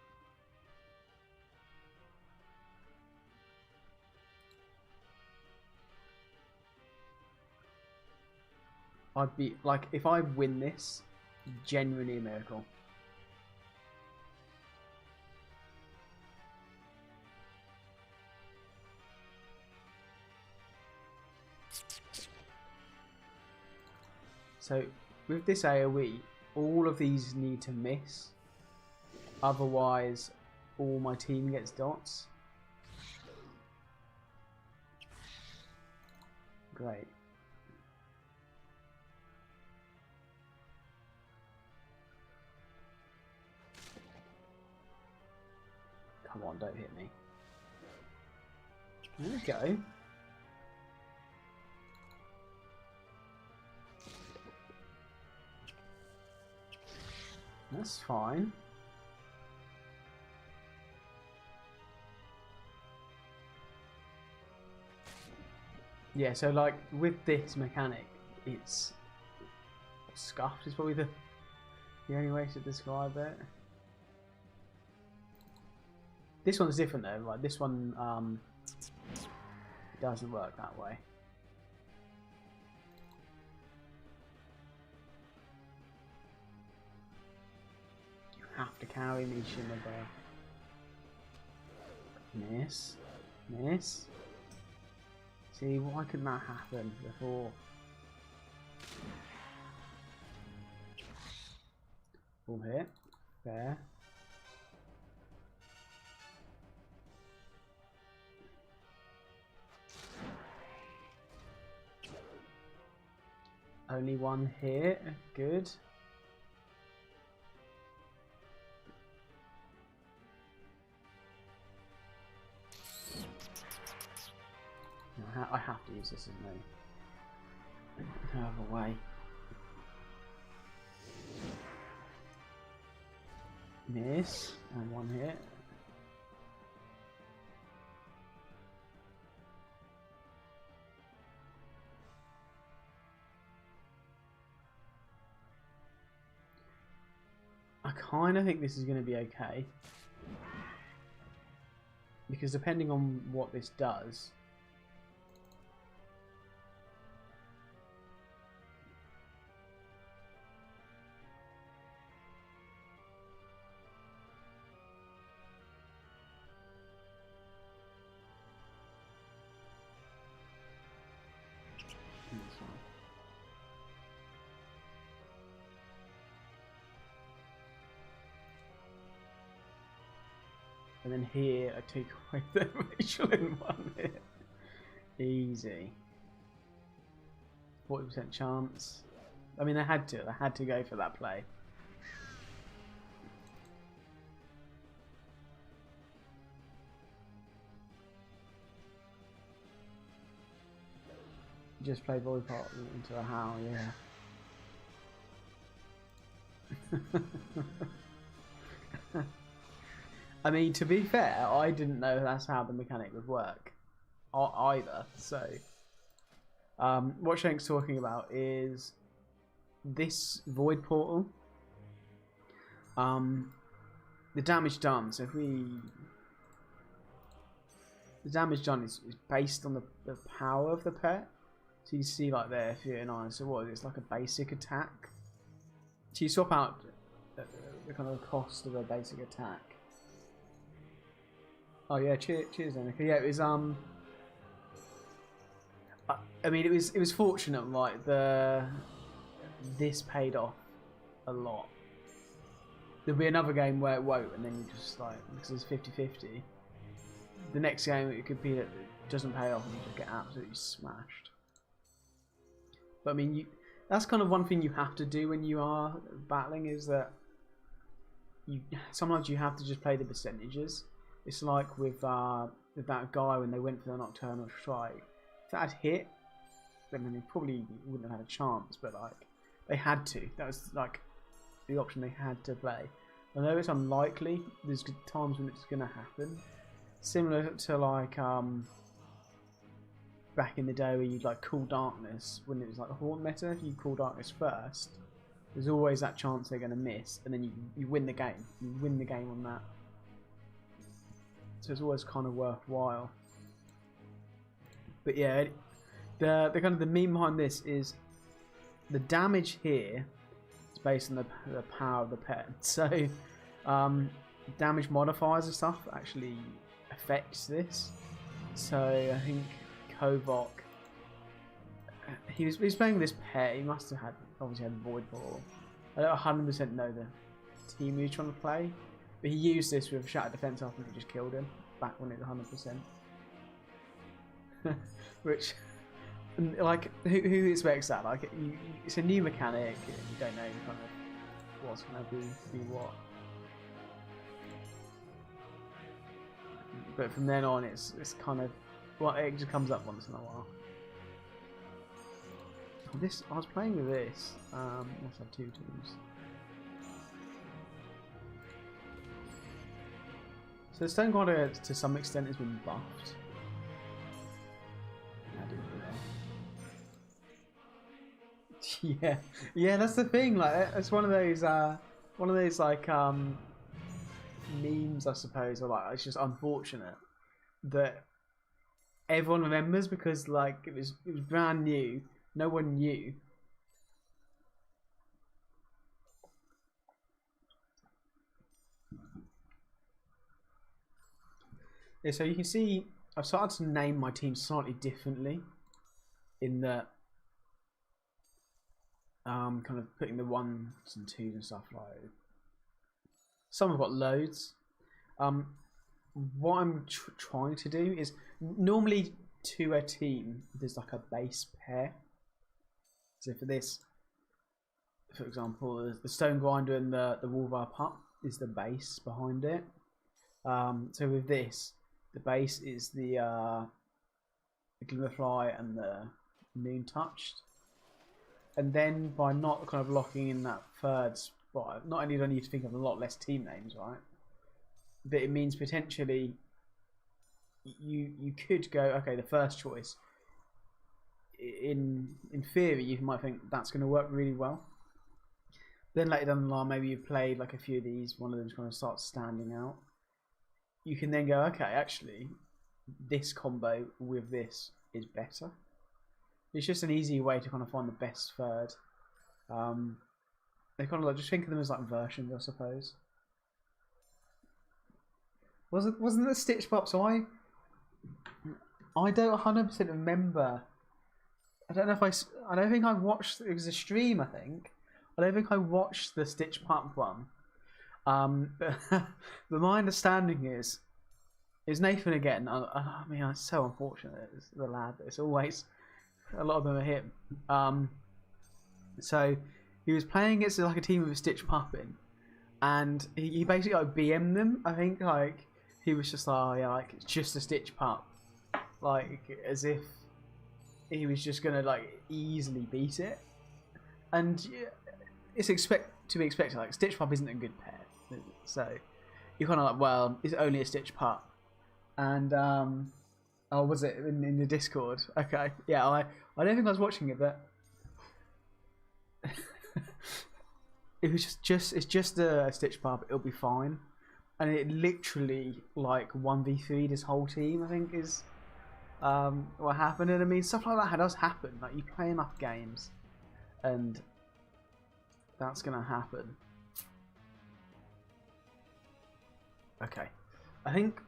Speaker 1: I'd be like, if I win this, genuinely a miracle. So with this AoE, all of these need to miss. Otherwise, all my team gets dots. Great. come on, don't hit me. There we go. That's fine. Yeah, so like with this mechanic, it's scuffed is probably the only way to describe it. This one's different though, like this one doesn't work that way. You have to carry me, Shinobu. Miss. Miss. See, why couldn't that happen before? Full hit. There. Only one hit. Good. I have to use this as no other way. Miss and one hit. I kind of think this is going to be okay, because depending on what this does. And then here I take away the Rachel in one hit. Easy. 40% chance. I mean, I had to go for that play. Just play Void Pot into a Howl, yeah. I mean, to be fair, I didn't know that's how the mechanic would work either. So, what Shank's talking about is this Void Portal. The damage done. So if the damage done is based on the power of the pet. So you see like there, 39. So what is it? It's like a basic attack. So you swap out the kind of cost of a basic attack. Oh yeah, cheers, Annika. Yeah, it was I mean, it was fortunate. Like this paid off a lot. There'll be another game where it won't, and then you just like, because it's 50-50. The next game it could be that it doesn't pay off and you just get absolutely smashed. But I mean, that's kind of one thing you have to do when you are battling, is that sometimes you have to just play the percentages. It's like with that guy when they went for the Nocturnal Strike. If that had hit, then they probably wouldn't have had a chance, but like they had to. That was like the option they had to play. I know it's unlikely. There's times when it's going to happen. Similar to like back in the day where you'd like Cool Darkness when it was like a Haunt meta. If you Cool Darkness first, there's always that chance they're going to miss, and then you win the game. You win the game on that. So it's always kind of worthwhile. But yeah, the kind of the meme behind this is the damage here is based on the power of the pet. So damage modifiers and stuff actually affects this. So I think Kovok, he was playing this pet. He must have obviously had Void Ball. I don't 100% know the team he was trying to play. But he used this with Shattered Defense after it just killed him, back when it was 100%. Which, like, who expects that? Like, it's a new mechanic, and you don't know kind of what's going to be what. But from then on, it's kind of, well, it just comes up once in a while. This, I was playing with this. Let's have 2 teams. So the Stone Grinder, to some extent, has been buffed. Yeah, that's the thing. Like, it's one of those like memes, I suppose, or like it's just unfortunate that everyone remembers because like it was brand new. No one knew. Yeah, so you can see I've started to name my team slightly differently in that kind of putting the 1s and 2s and stuff like. Some have got loads. What I'm trying to do is normally to a team there's like a base pair. So for this, for example, the Stone Grinder and the Wolvar Pup is the base behind it. So with this, the base is the Glimmerfly and the Noon Touched. And then by not kind of locking in that third spot, not only do I need to think of a lot less team names, right? But it means potentially you could go, okay, the first choice. In theory, you might think that's going to work really well. Then later down the line, maybe you've played like a few of these, one of them's going to start standing out. You can then go, okay, actually, this combo with this is better. It's just an easy way to kind of find the best third. They kind of like just think of them as like versions, I suppose. Wasn't the Stitch Pop? So I don't 100% remember. I don't know if I don't think I watched. It was a stream, I think. I don't think I watched the Stitch Pop one. But my understanding is Nathan again. I mean, it's so unfortunate. It's the lad. It's always a lot of them are him. So he was playing against like a team with a Stitch Pup in, and he basically like BM'd them. I think like he was just like, oh, yeah, like it's just a Stitch Pup, like as if he was just gonna like easily beat it. And it's to be expected. Like Stitch Pup isn't a good pair, so you're kind of like, well, it's only a Stitch Pup. And oh, was it in the Discord? Okay, yeah, I don't think I was watching it, but it was it's just a Stitch Pup. It'll be fine. And it literally like 1v3'd his whole team, I think, is what happened. And I mean, stuff like that does happen. Like you play enough games, and that's gonna happen. Okay, I think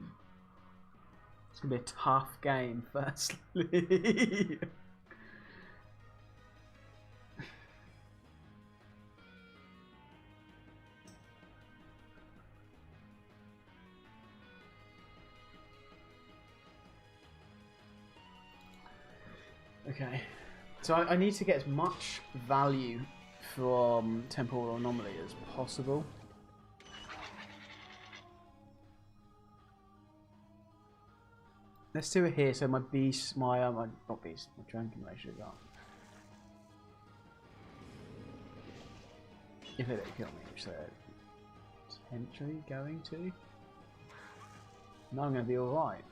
Speaker 1: it's gonna be a tough game. Firstly. Okay, so I need to get as much value from Temporal Anomaly as possible. Let's do it here. So my beast, my not beast, my Dranken ratio is up. If they don't kill me, which they're potentially going to. No, I'm going to be all right.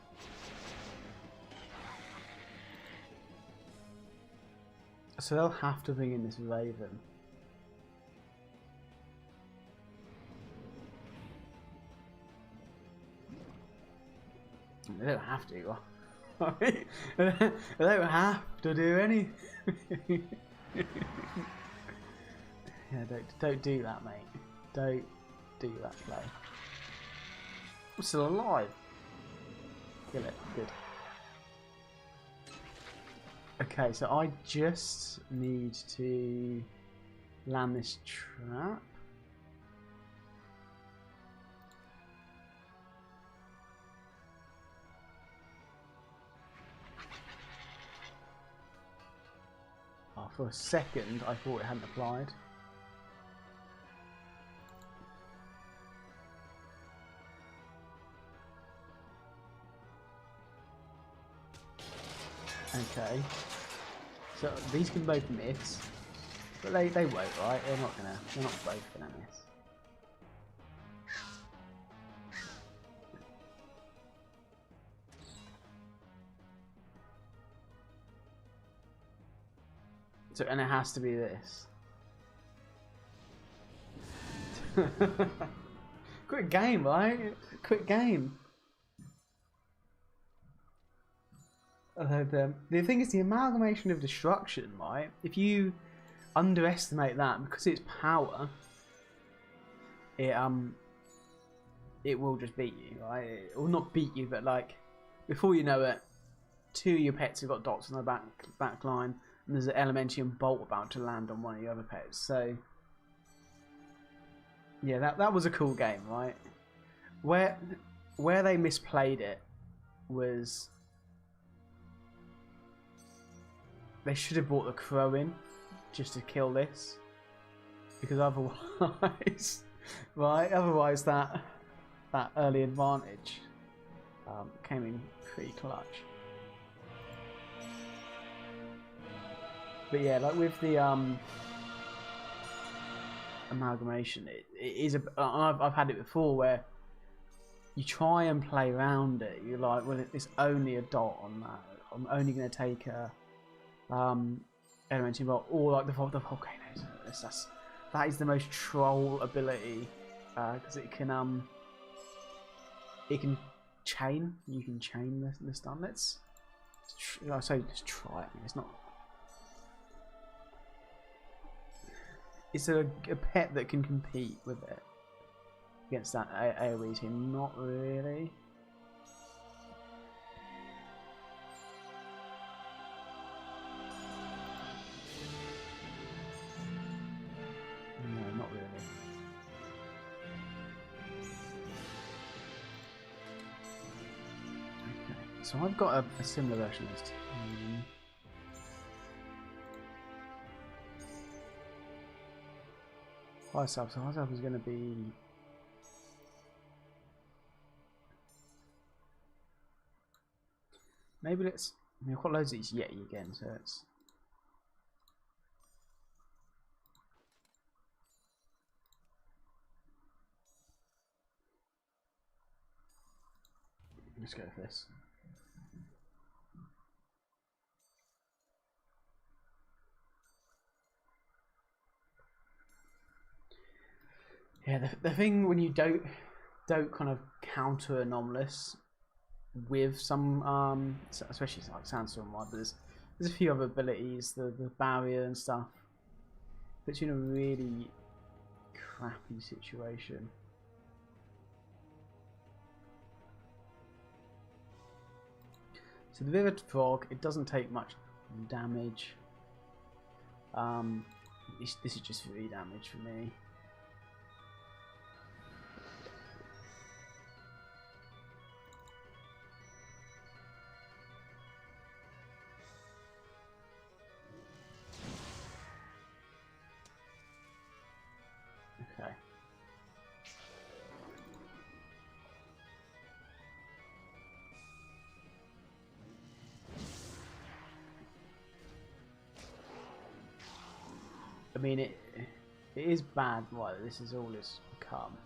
Speaker 1: So they'll have to bring in this Raven. They don't have to. They don't have to do anything. Yeah, don't do that, mate. Don't do that play. I'm still alive. Kill it. Good. Okay, so I just need to land this trap. Oh, for a second, I thought it hadn't applied. Okay. So these can both miss. But they won't, right? They're not both gonna miss. So, and it has to be this. Quick game, right? Quick game. The thing is, the amalgamation of destruction, right? If you underestimate that, because it's power, it will just beat you, right? It will not beat you, but like before you know it, two of your pets have got dots on the back line, and there's an Elementium bolt about to land on one of your other pets. So yeah, that was a cool game, right? Where they misplayed it was they should have brought the crow in just to kill this, because otherwise, right? Otherwise, that early advantage came in pretty clutch. But yeah, like with the amalgamation, it is I've had it before where you try and play around it. You're like, well, it's only a dot on that. I'm only going to take a elementary bolt, or like the volcanoes. That is the most troll ability because it can chain. You can chain the stun. I say just try it. It's not. It's a pet that can compete with it against that AoE team. Not really. No, not really. Okay, so I've got a similar version of this. High sub. So high sub is going to be. Maybe let's. I mean, I've got loads of these Yeti again, so it's. Let's go for this. Yeah, the thing when you don't kind of counter anomalous with some especially like sandstorm, right? There's a few other abilities, the barrier and stuff, puts you in a really crappy situation. So the Vivid Frog, it doesn't take much damage. This is just 3 damage for me. Okay. I mean, it is bad. Right, this is all it's become.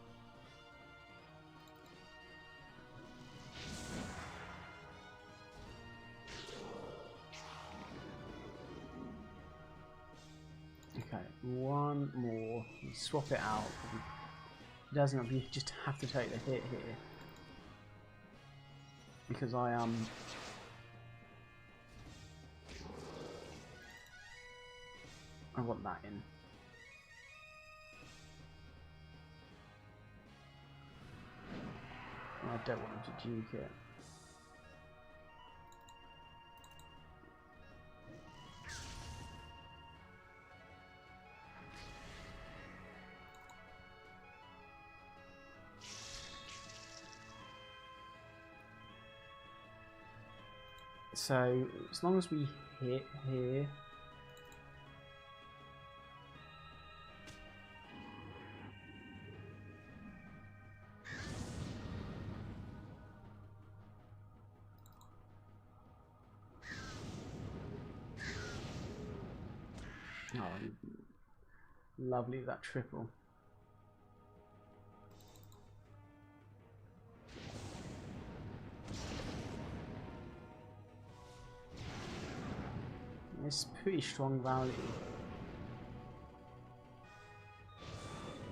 Speaker 1: Okay, one more. You swap it out. It doesn't. You just have to take the hit here because I want that in. I don't want him to juke it. So as long as we hit here. Oh, lovely that triple. It's pretty strong value.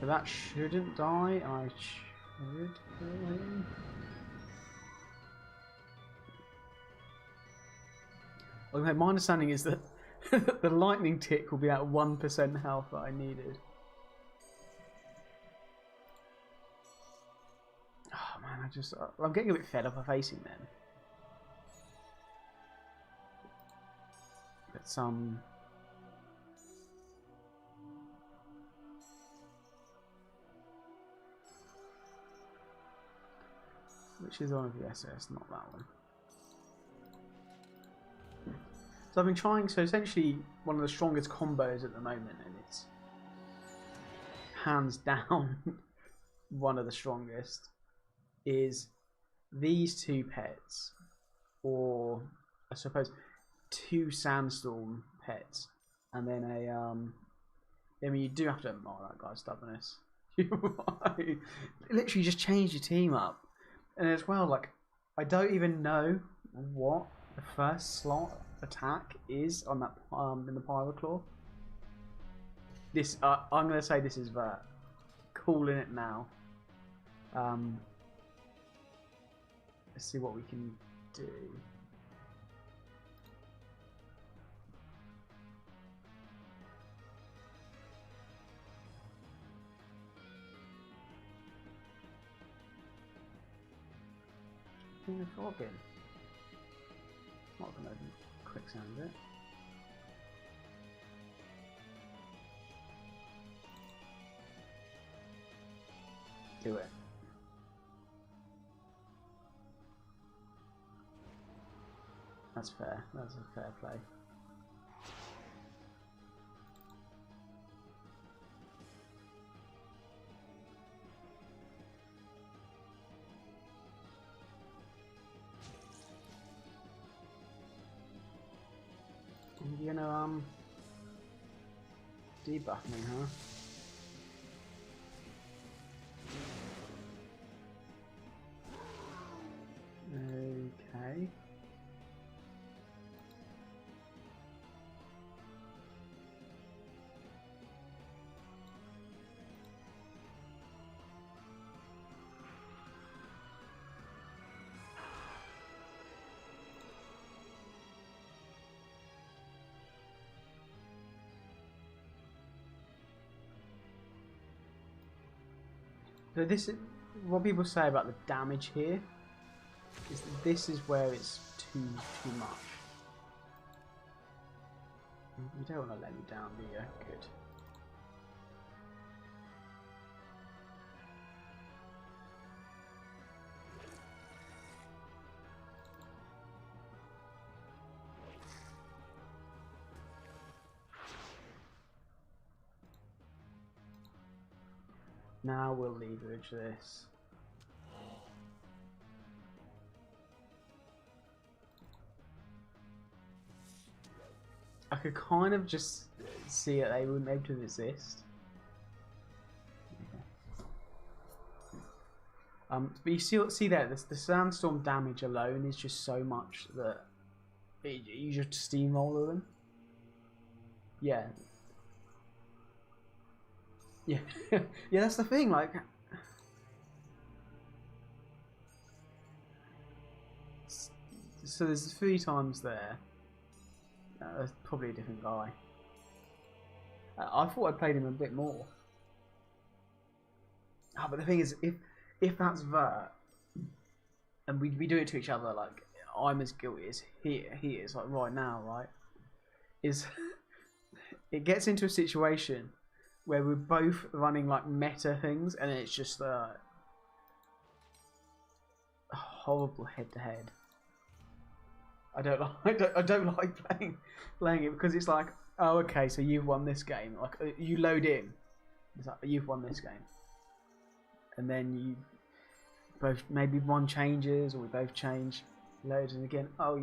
Speaker 1: But that shouldn't die. I should kill him. Okay, my understanding is that the lightning tick will be at 1% health that I needed. Oh man, I'm getting a bit fed up of facing them. But which is on of the SS, not that one. So I've been trying, so essentially one of the strongest combos at the moment, and it's hands down one of the strongest, is these two pets, or I suppose 2 sandstorm pets, and then I mean, you do have to admire that guy's stubbornness. Literally just change your team up. And as well, like, I don't even know what the first slot attack is on that in the Pyroclaw. This I'm gonna say this is Vert. Calling it now. Let's see what we can do. Frogging. Not gonna quicksand it. Do it. That's fair. That's a fair play. You're gonna debuff me, huh? Okay. So this is what people say about the damage here. Is that this is where it's too much. You don't want to let me down, do you? Good. Now we'll leverage this. I could kind of just see it, they wouldn't be able to resist. But you see there, the sandstorm damage alone is just so much that you just steamroller them. Yeah. Yeah, yeah, that's the thing. Like, so there's 3 times there. That's probably a different guy. I thought I played him a bit more. Ah, but the thing is, if that's Vert, and we do it to each other, like I'm as guilty as he is, like right now, right? Is it gets into a situation where we're both running like meta things, and it's just a horrible head-to-head. I don't like playing it because it's like, oh, okay, so you've won this game. Like you load in, it's like you've won this game, and then you both maybe one changes or we both change, loads, and again, oh,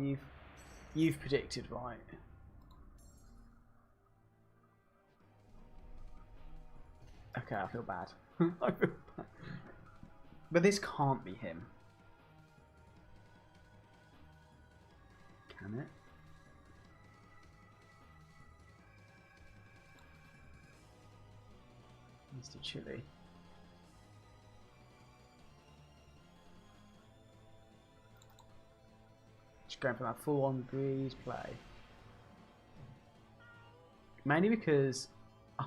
Speaker 1: you've predicted right. Okay, I feel bad. I feel bad. But this can't be him. Can it? Mr. Chili. Just going for that full-on breeze play. Mainly because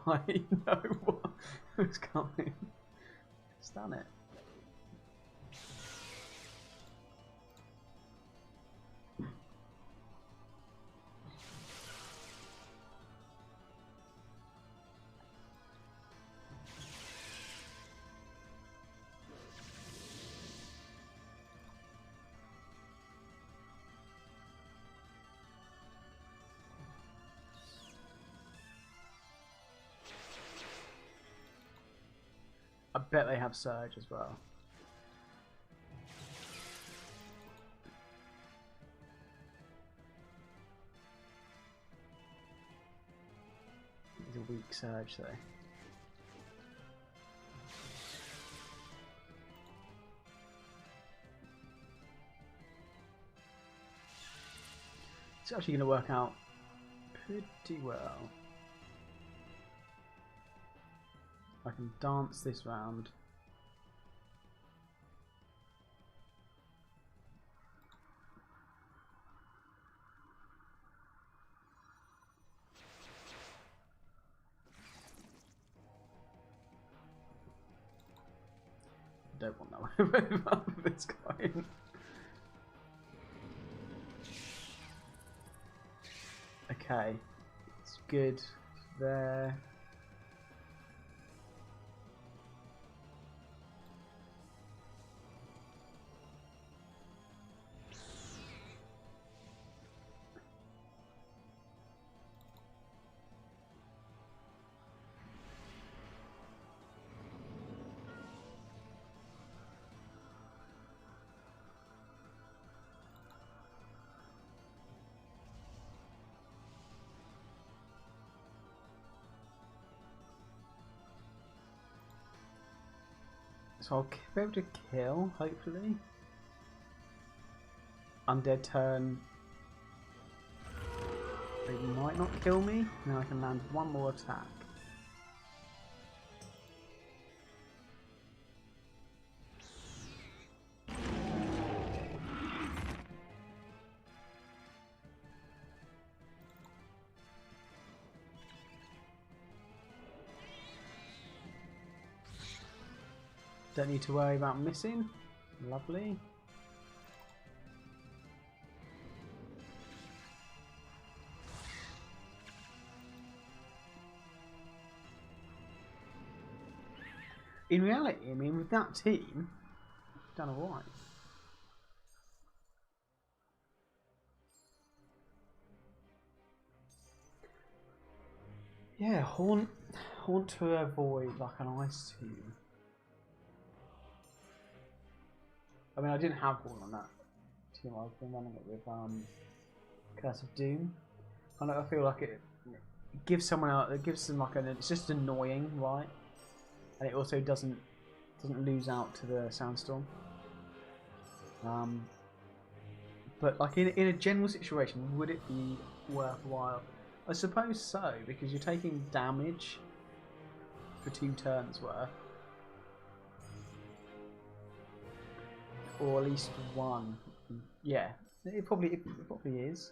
Speaker 1: I know what's coming. Stun it. I bet they have Surge as well. He's a weak Surge though. It's actually going to work out pretty well. I can dance this round. I don't want that way this guy. Okay, it's good there. So I'll be able to kill, hopefully. Undead turn. They might not kill me. Now I can land one more attack. Don't need to worry about missing. Lovely. In reality, I mean, with that team, done alright. Yeah, haunt to avoid like an ice team. I mean, I didn't have Haunt on that team. I've been running it with Curse of Doom. I feel like it gives someone else. It gives them like an. It's just annoying, right? And it also doesn't lose out to the Sandstorm. But like in a general situation, would it be worthwhile? I suppose so, because you're taking damage for 2 turns worth. Or at least 1. Yeah, it probably is.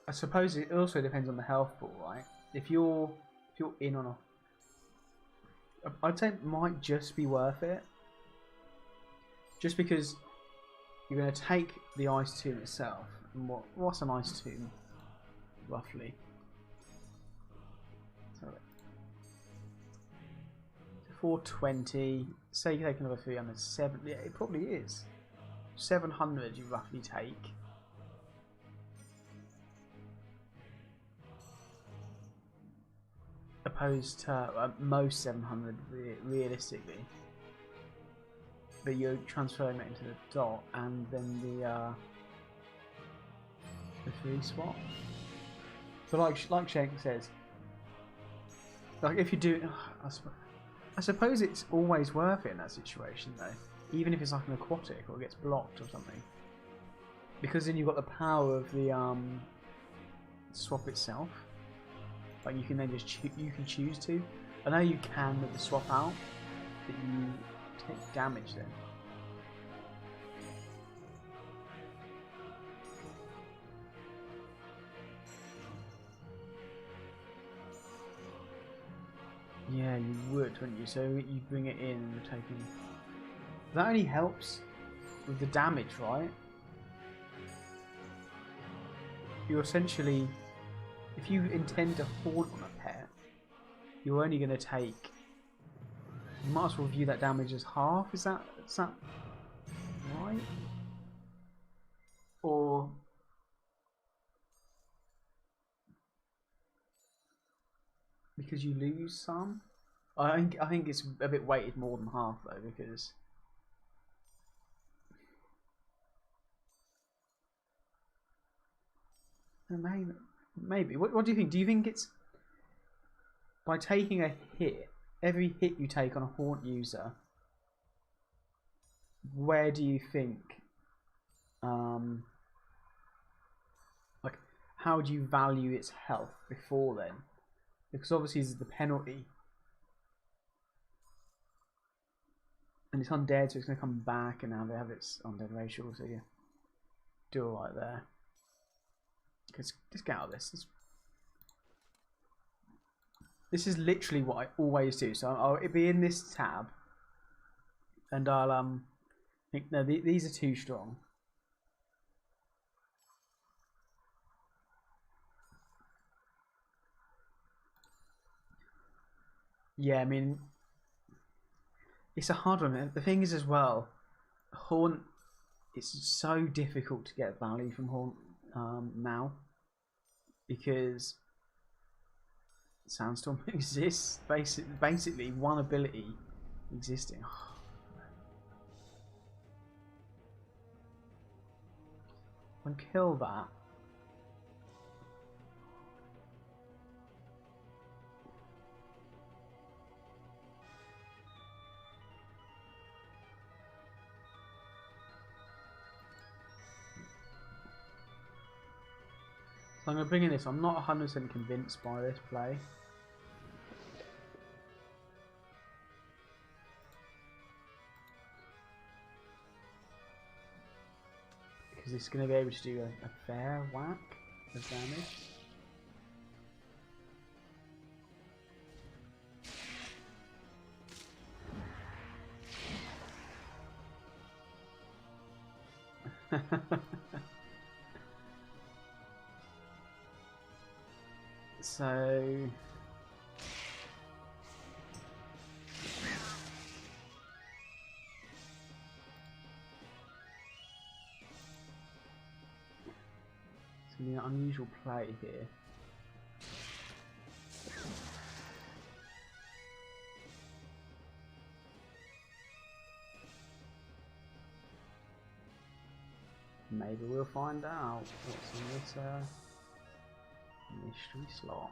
Speaker 1: I suppose it also depends on the health pool, right? If you're in on a, I'd say it might just be worth it. Just because you're going to take the Ice Tomb itself. And what's an Ice Tomb? Roughly. So 420. Say you take another 300. Yeah, it probably is. 700 you roughly take. Opposed to most 700 realistically. but you're transferring that into the dot, and then the 3 swap. But like Shank says, like if you do, I suppose it's always worth it in that situation though, even if it's like an aquatic or it gets blocked or something, because then you've got the power of the swap itself. Like you can then just choose to. I know you can with the swap out, but you take damage then. Yeah, you would, wouldn't you? So you bring it in and you're taking... That only helps with the damage, right? You're essentially... If you intend to haunt on a pet, you're only going to take... You might as well view that damage as half, is that right? Or... Because you lose some? I think it's a bit weighted more than half though, because maybe. What do you think? Do you think it's by taking a hit, every hit you take on a haunt user, where do you think like how do you value its health before then? Because obviously this is the penalty. And it's undead, so it's going to come back and now they have its undead racial, so you do alright there. Just get out of this. This is literally what I always do. So I'll be in this tab and I'll think, no, these are too strong. Yeah, I mean, it's a hard one. The thing is as well, Haunt, it's so difficult to get value from Haunt now, because Sandstorm exists, basically one ability existing. And kill that. So I'm going to bring in this. I'm not 100% convinced by this play. Because it's going to be able to do a fair whack of damage. So it's going to be an unusual play here. Maybe we'll find out what's in this mystery slot.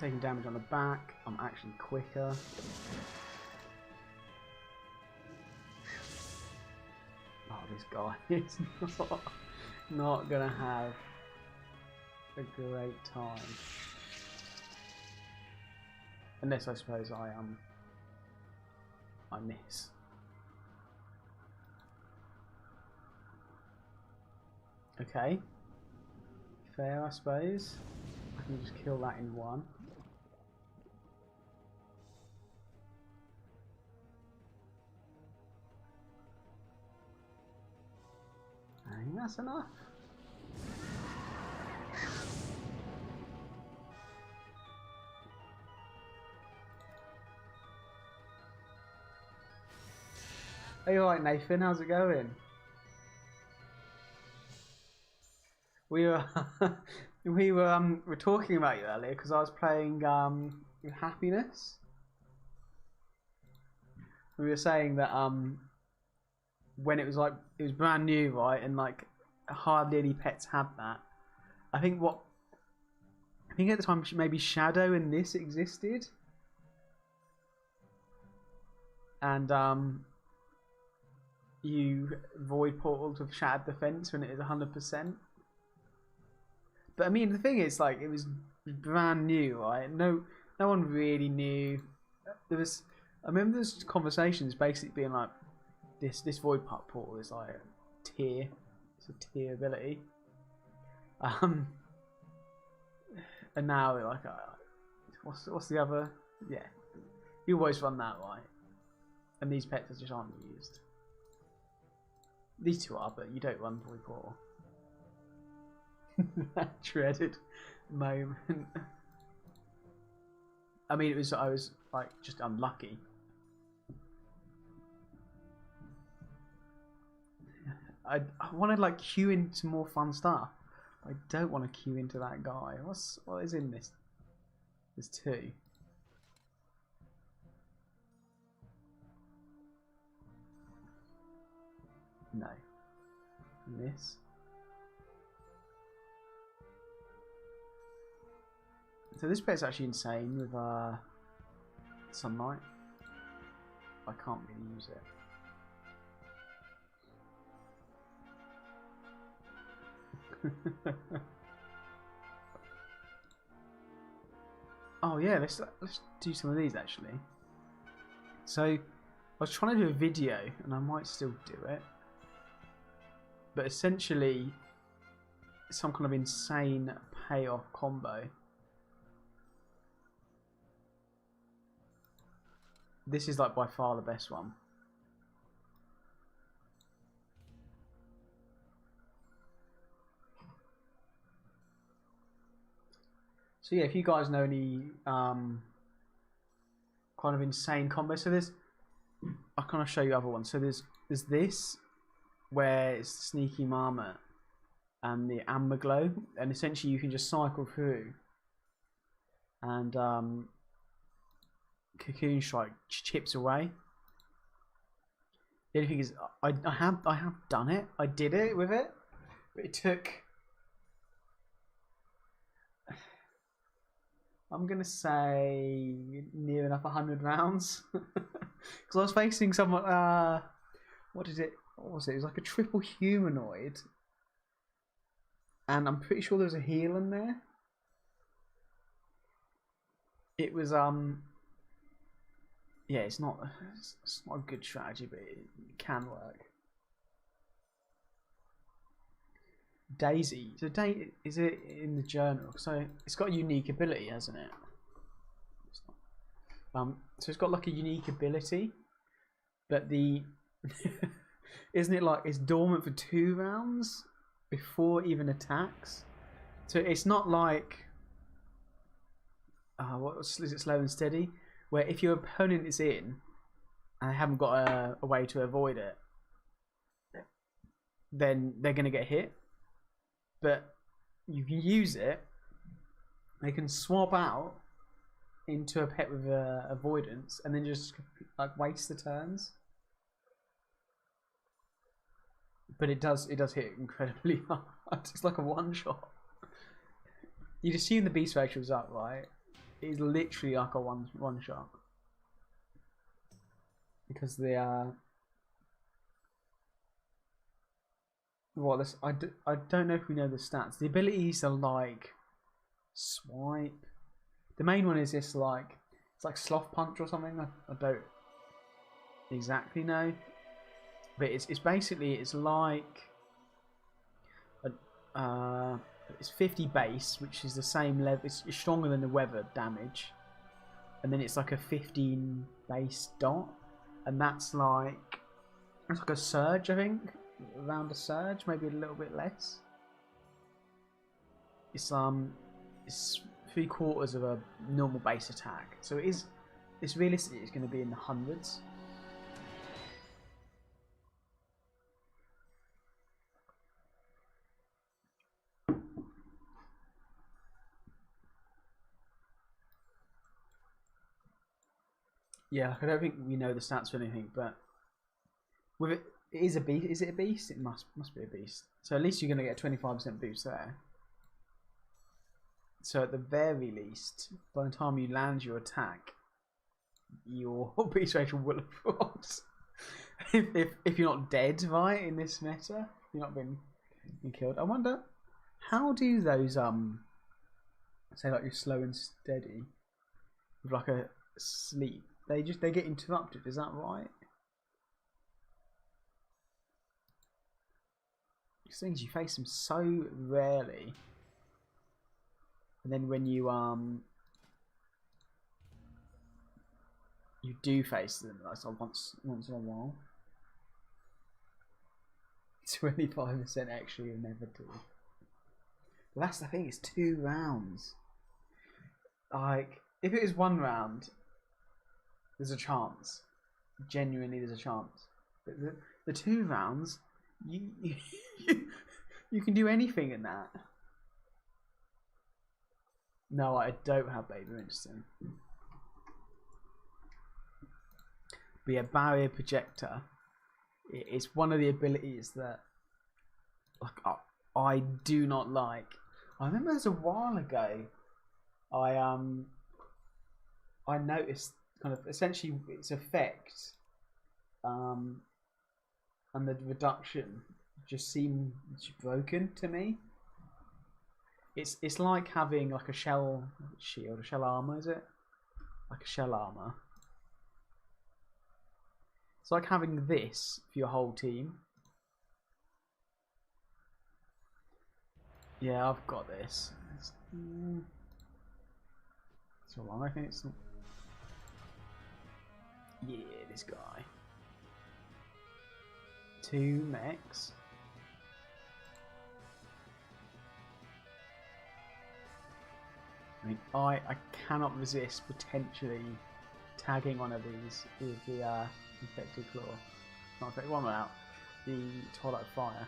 Speaker 1: Taking damage on the back, I'm actually quicker. Oh, this guy is not gonna have a great time. Unless I suppose I miss. Okay. Fair, I suppose. I can just kill that in one. I think that's enough. Are you alright, Nathan? How's it going? We were we were talking about you earlier because I was playing Happiness. We were saying that when it was brand new, right, and like hardly any pets had that. I think at the time maybe Shadow in this existed, and you void portal to Shattered Defense when it is 100%. But I mean, the thing is, like, it was brand new, right? No one really knew. I remember there's conversations basically being like, this void portal is like a tier. It's a tier ability. And now they're like, what's the other? Yeah, you always run that, right? And these pets just aren't used. These two are, but you don't run void portal. That dreaded moment. I mean, I was like just unlucky. I want to like queue into more fun stuff. I don't want to queue into that guy. What is in this? There's two. No. And this. So this pet's actually insane with sunlight. I can't really use it. Oh yeah, let's do some of these actually. So I was trying to do a video, and I might still do it, but essentially it's some kind of insane payoff combo. This is like by far the best one. So yeah, if you guys know any kind of insane combos, so I'll kind of show you other ones. So there's this where it's the Sneaky Marmot and the Amber Glow, and essentially you can just cycle through, and Cocoon Strike chips away. The only thing is, I have done it. I did it with it, but it took. I'm gonna say near enough 100 rounds, because I was facing someone. What is it? What was it? It was like a triple humanoid, and I'm pretty sure there was a heal in there. It was yeah, it's not a good strategy, but it can work. Daisy. So is it in the journal? So it's got a unique ability, hasn't it? So it's got like a unique ability, but the isn't it like it's dormant for 2 rounds before even attacks? So it's not like what is it, slow and steady, where if your opponent is in and they haven't got a way to avoid it, then they're going to get hit. But you can use it. They can swap out into a pet with avoidance, and then just like waste the turns. But it does hit incredibly hard. It's like a one shot. You'd assume the beast ratio's up, right? It's literally like a one shot, because they are. I don't know if we know the stats. The abilities are like swipe. The main one is this like it's like sloth punch or something. I don't exactly know, but it's basically it's like it's 50 base, which is the same level. It's stronger than the weather damage, and then it's like a 15 base dot, and that's like a surge, I think. Around a surge, maybe a little bit less. It's 3/4 of a normal base attack, so it's realistically it's going to be in the hundreds. Yeah, I don't think we know the stats for anything, but with it is a beast. Is it a beast? It must be a beast. So at least you're going to get a 25% boost there. So at the very least, by the time you land your attack, your beast racial will have dropped. if you're not dead, right, in this meta, you've not been killed. I wonder how do those say like you're slow and steady with like a sleep. They get interrupted. Is that right? These things you face them so rarely, and then when you do face them, like once in a while. 25% extra you never do. But that's the thing. It's 2 rounds. Like if it was 1 round, there's a chance. Genuinely, there's a chance. But the 2 rounds, you can do anything in that. No, I don't have Baby Winston. Be a barrier projector. It's one of the abilities that like I do not like. I remember there's a while ago. I noticed kind of essentially its effect, and the reduction just seemed broken to me. It's like having like a shell shield, a shell armor, is it? Like a shell armor. It's like having this for your whole team. Yeah, I've got this. It's all right. I think it's not... Yeah, this guy. 2 mechs. I mean, I cannot resist potentially tagging one of these with the infected claw. Not infected, one out. The Twilight Fire.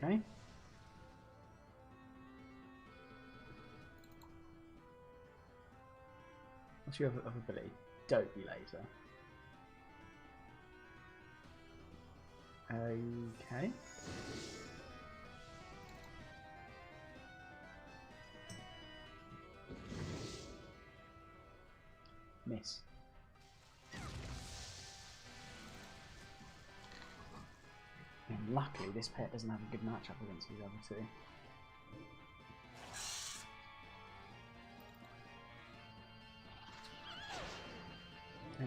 Speaker 1: Okay. What's your other ability? Dopey laser. Okay. Miss. And luckily this pet doesn't have a good matchup against these other 2.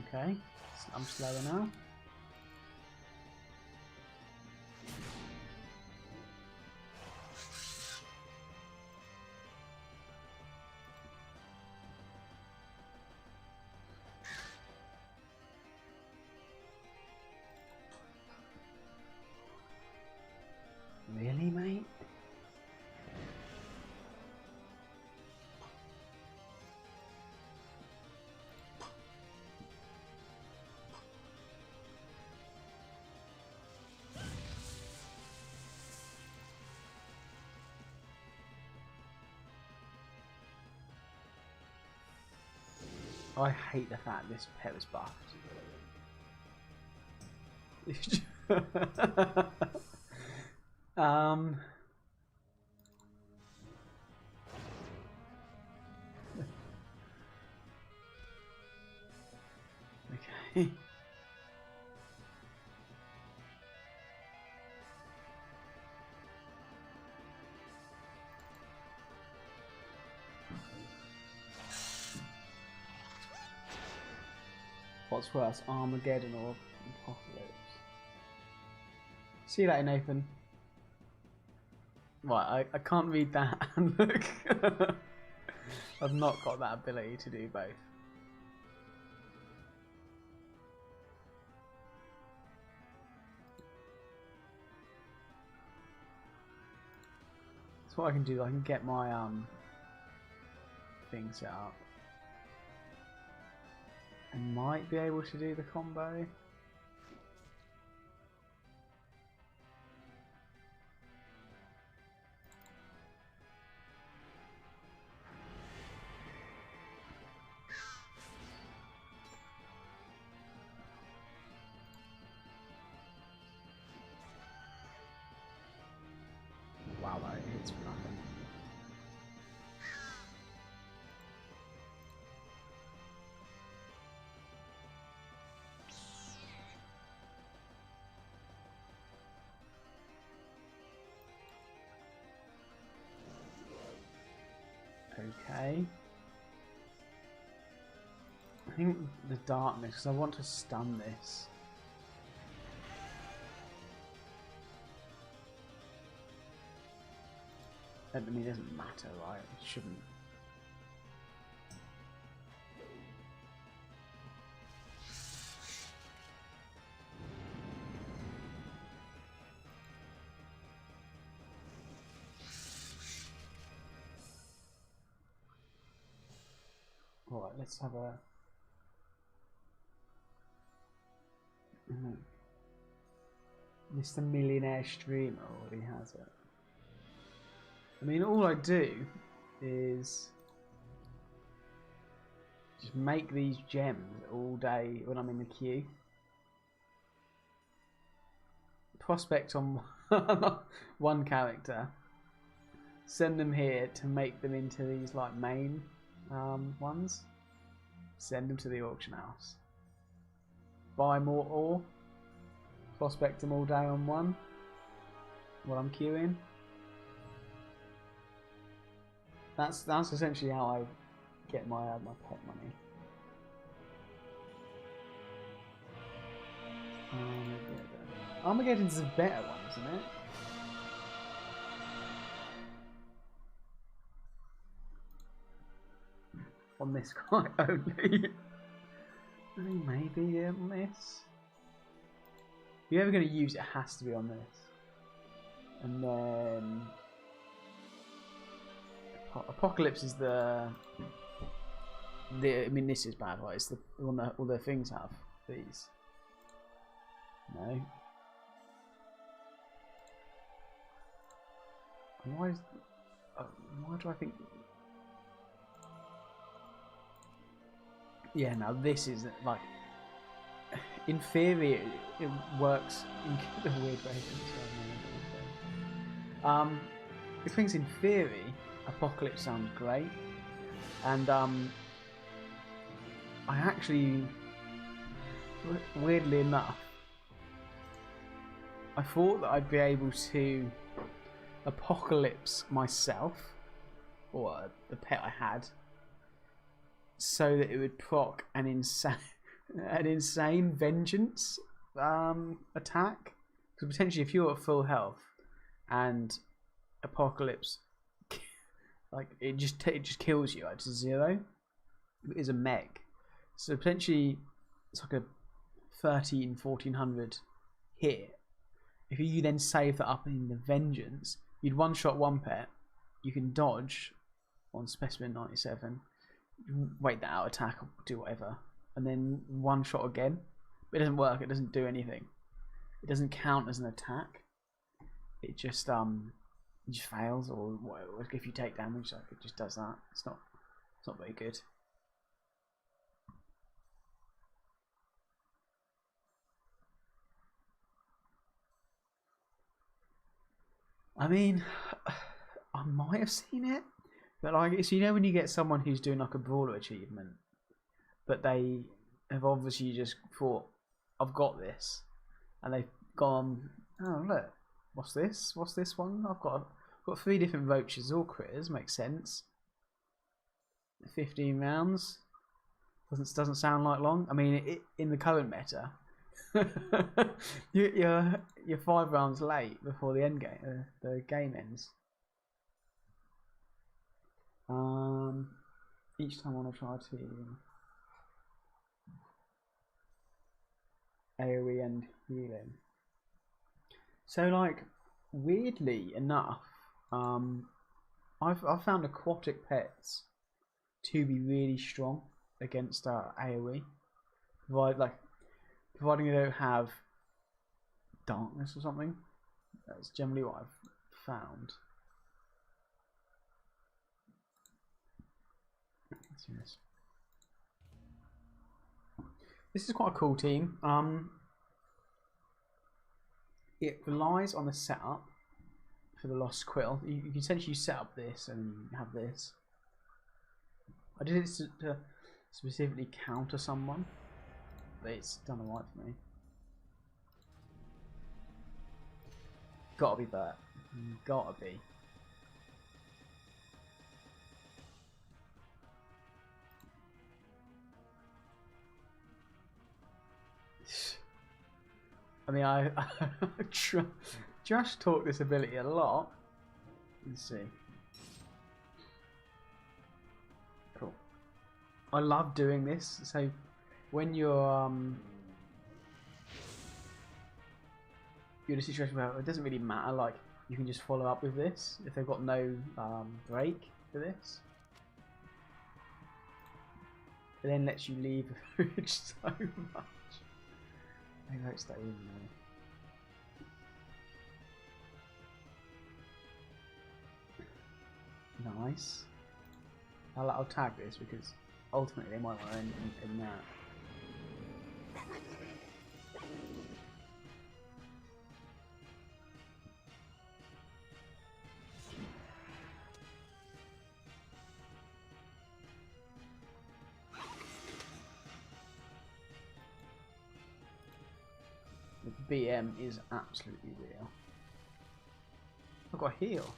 Speaker 1: Okay, I'm slower now. Really, mate? I hate the fact this pet was buffed. Okay. What's worse, Armageddon or Apocalypse? See you later, Nathan. Right, I can't read that and look. I've not got that ability to do both. So what I can do, I can get my thing set up. I might be able to do the combo. hits for nothing. Okay. I think the darkness, because I want to stun this. I mean, it doesn't matter, right? It shouldn't. Alright, let's have a... Mr. Millionaire Streamer already has it. I mean, all I do is just make these gems all day when I'm in the queue. Prospect on one character. Send them here to make them into these like main ones. Send them to the auction house. Buy more ore. Prospect them all day on one while I'm queuing. That's essentially how I get my pet money. Armageddon's a better one, isn't it? On this guy only. I mean, maybe on this. If you're ever going to use it, it has to be on this. And then Apocalypse is the I mean, this is bad, right? It's the one that all their things have. These. No. Why do I think? Yeah, now this is like, in theory, it works in a weird way. If things in theory, Apocalypse sounds great, and I actually, weirdly enough, I thought that I'd be able to Apocalypse myself, or the pet I had, so that it would proc an insane vengeance attack. So potentially, if you're at full health and Apocalypse, like it just kills you at 0. It is a meg, so potentially it's like a 1400 hit. If you then save that up in the vengeance, you'd one-shot one pet. You can dodge on Specimen 97. Wait that out, attack, or do whatever, and then one shot again. But it doesn't work. It doesn't do anything. It doesn't count as an attack. It just fails, or whatever. If you take damage, like it just does that. It's not very good. I mean, I might have seen it. But like, so you know when you get someone who's doing like a brawler achievement, but they have obviously just thought, I've got this, and they've gone, oh look, what's this? What's this one? I've got 3 different roaches, all critters, makes sense. 15 rounds doesn't sound like long. I mean, in the current meta, you're 5 rounds late before the end game, the game ends. Each time I want to try to AoE and healing. So like, weirdly enough, I've found aquatic pets to be really strong against AoE, providing they don't have darkness or something. That's generally what I've found. Yes. This is quite a cool team. It relies on the setup for the Lost Quill. You can essentially set up this and have this. I did it to specifically counter someone, but it's done alright for me. Gotta be Bert. Gotta be. I mean, I Josh taught this ability a lot. Let's see. Cool. I love doing this. So when you're in a situation where it doesn't really matter, like you can just follow up with this if they've got no break for this. It then lets you leave the fridge so much. Maybe I won't stay in there. Nice. I'll tag this because ultimately they might want to end in that. The BM is absolutely real. I've got a heal.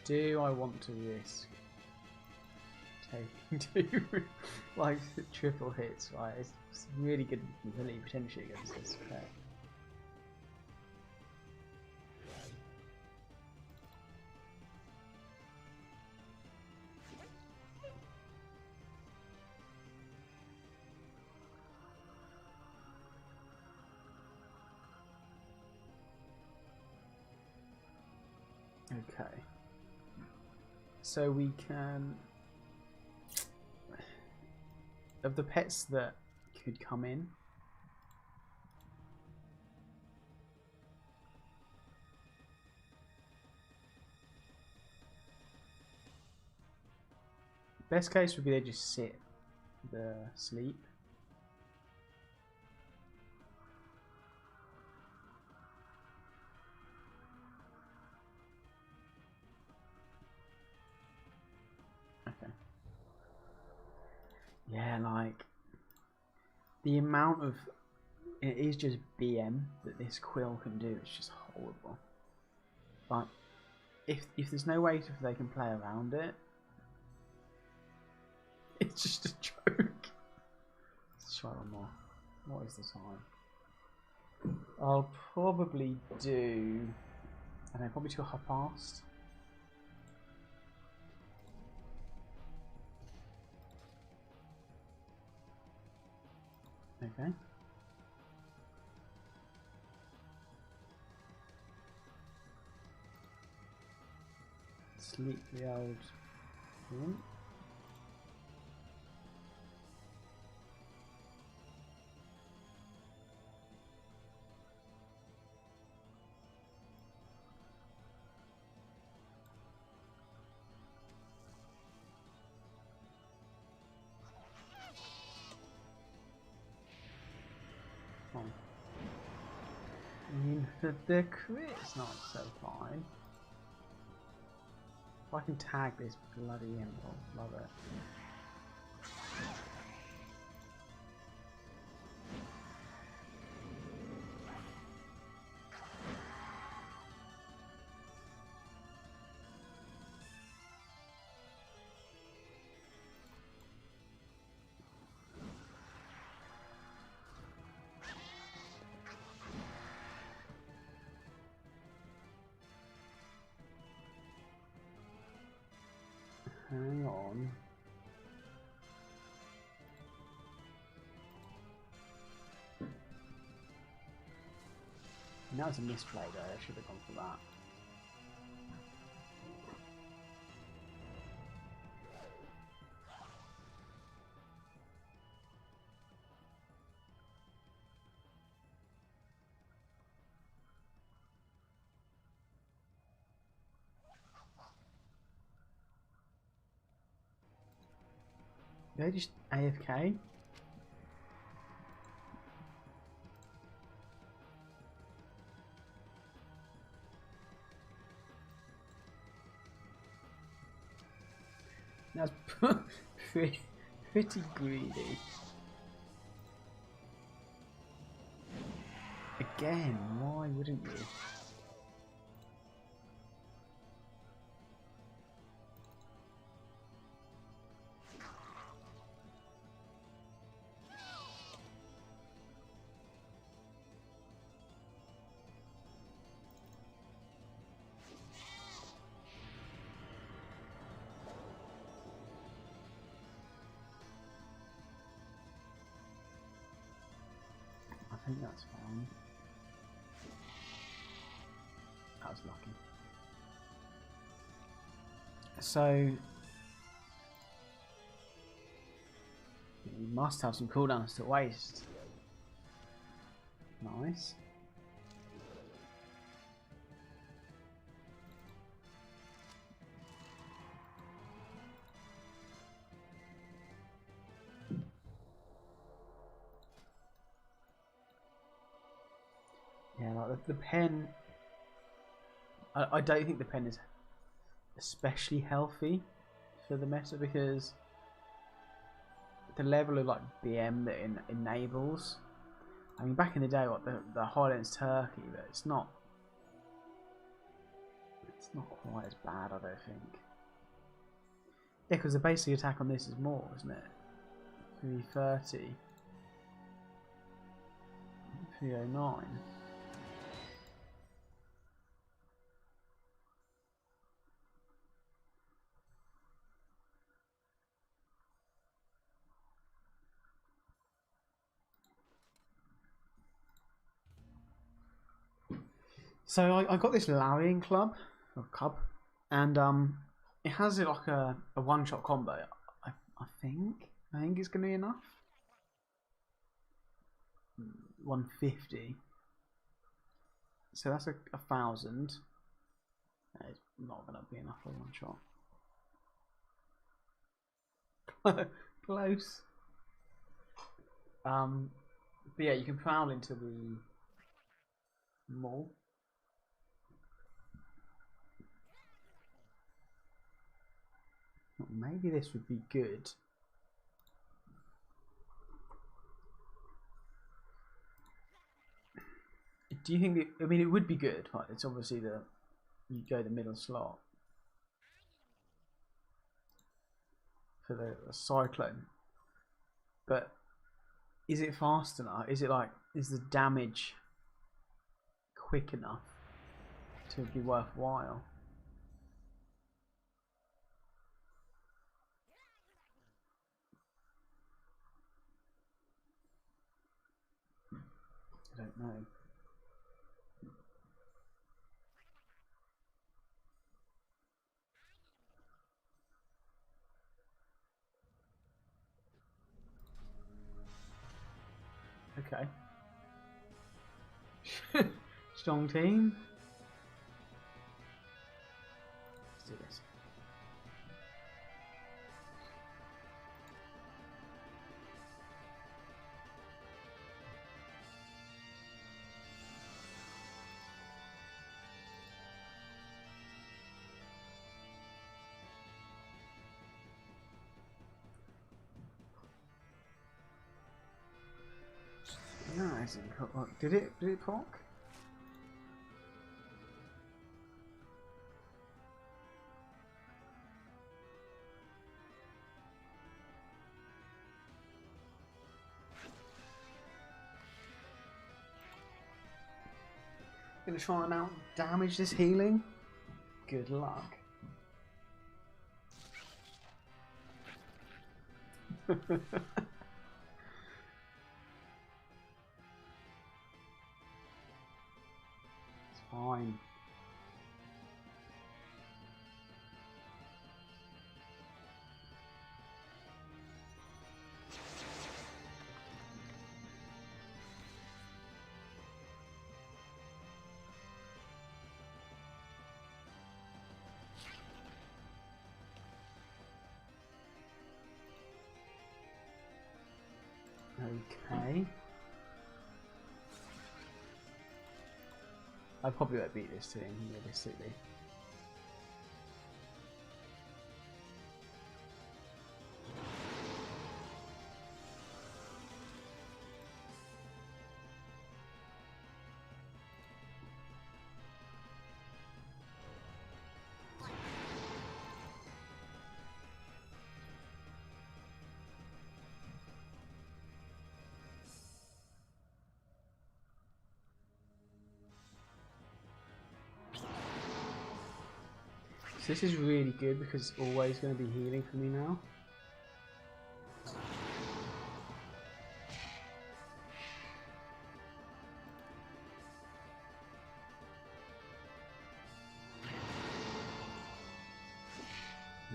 Speaker 1: Do I want to risk taking two like triple hits? Right, it's really good ability potentially against this pet. Okay. So we can, of the pets that could come in, best case would be they just sit the sleep. Yeah, like the amount of it is just BM that this quill can do. It's just horrible. But if there's no way they can play around it, it's just a joke. Let's try one more. What is the time? I'll probably do. I don't know, probably 2:30. Okay. Sleep the old imp. I mean, the crit's not so fine. If I can tag this bloody imp, I'll love it. Hang on. That was a misplay there, I should have gone for that. They just AFK. That's pretty greedy. Again, why wouldn't you? I think that's fine. That was lucky. So you must have some cooldowns to waste. Nice. Yeah, like the pen. I don't think the pen is especially healthy for the meta because the level of like BM that it enables. I mean, back in the day, what the Highlands Turkey, but it's not quite as bad, I don't think. Yeah, because the basic attack on this is more, isn't it? 330, 309. So I got this Larian club, or cub, and it has like a one-shot combo. I think it's gonna be enough. 150. So that's a 1,000. It's not gonna be enough for one shot. Close. But yeah, you can prowl into the mall. Maybe this would be good. Do you think? I mean, it would be good. Right? It's obviously you go the middle slot for the cyclone, but is it fast enough? Is the damage quick enough to be worthwhile? I don't know. Okay. Strong team. Let's do this. Nice. Did it proc? Gonna try and out damage this healing. Good luck. It's fine. Okay. I probably won't beat this thing, realistically. So this is really good because it's always going to be healing for me now.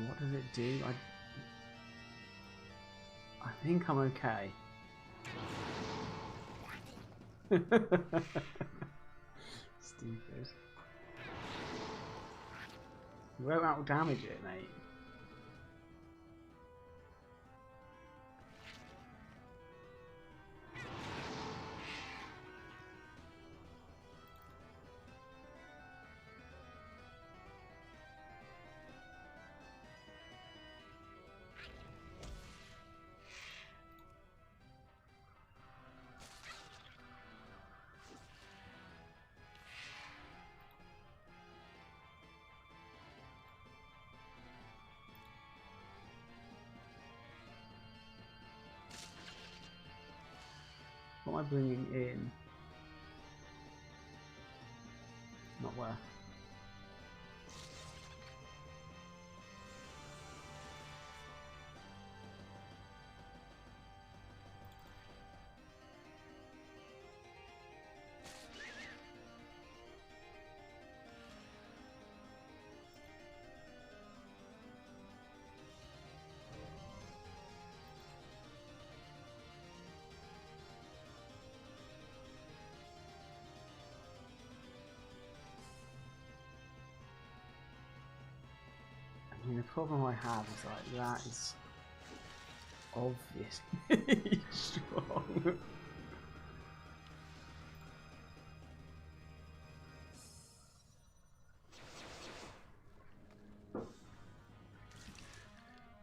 Speaker 1: What does it do? I think I'm okay. Stupid. You won't out damage it, mate. What am I bringing in? Not worth. I mean, the problem I have is like that is obviously strong.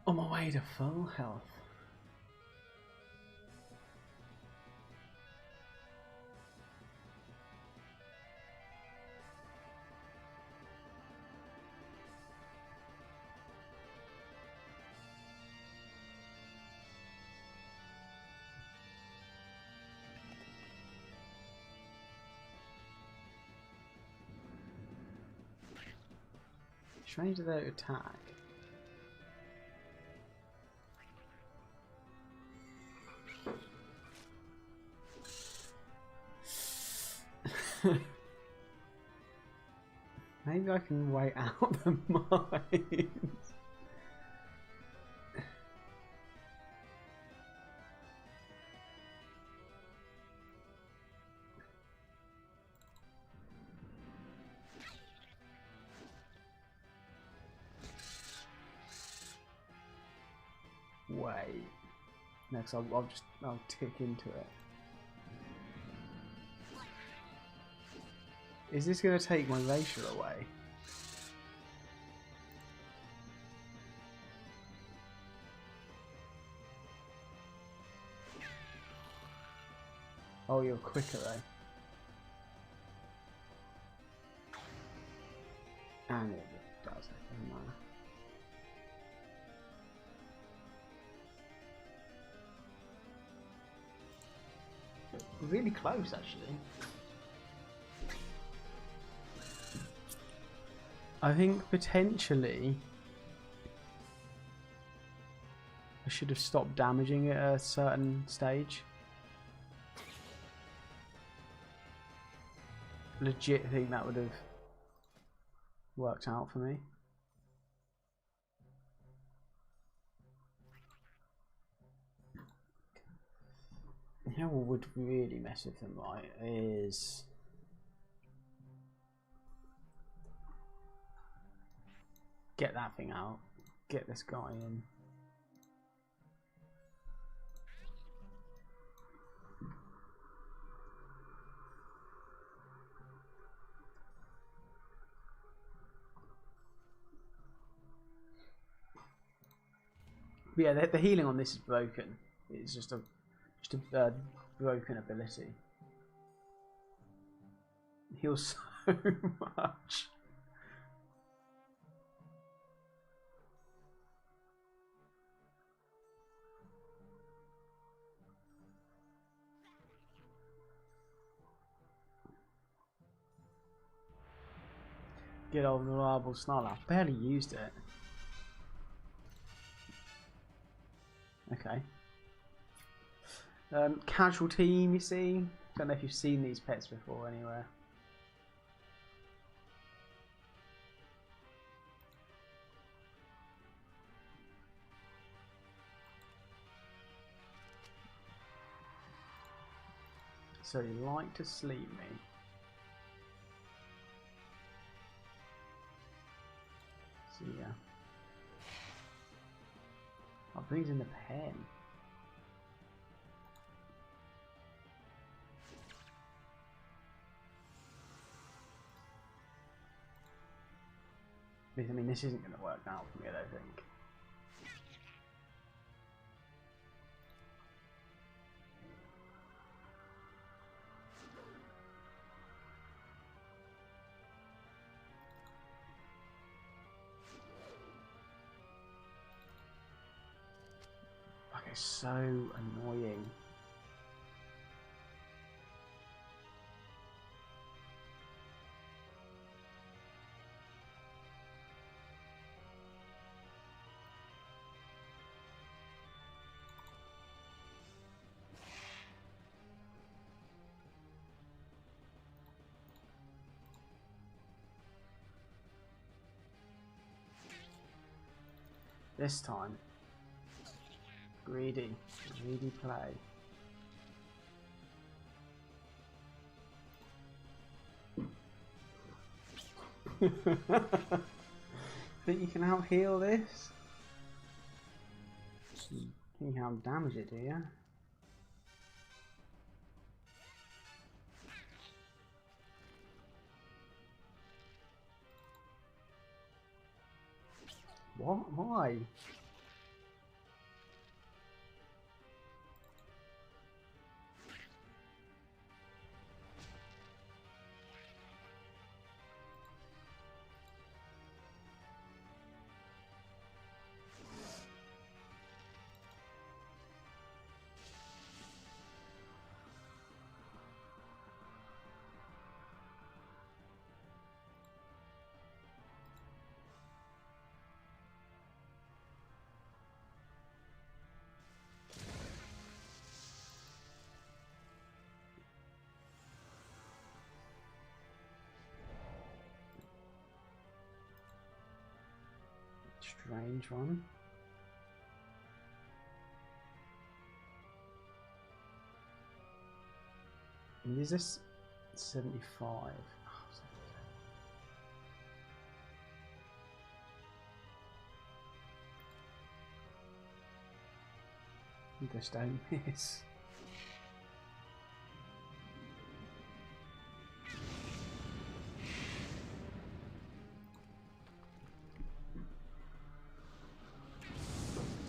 Speaker 1: On my way to full health. Strange to their attack. Maybe I can wait out the mines. Wait. Next, I'll tick into it. Is this going to take my racial away? Oh, you're quicker though. And it does, it doesn't matter. Really close, actually. I think potentially I should have stopped damaging it at a certain stage. Legit think that would have worked out for me. You know what would really mess with them, right, is get that thing out, get this guy in. But yeah, the healing on this is broken. It's just a broken ability. It heals so much. Good old reliable snarl. I barely used it. Okay. Casual team, you see. Don't know if you've seen these pets before anywhere. So you like to sleep me. So yeah. Oh, but he's in the pen. I mean, this isn't going to work out for me, I don't think. Fuck, it's so annoying. This time, greedy play. Think you can out heal this? Think you can damage it, do you? What? Why? Strange one. And is this 75? Oh, just don't miss.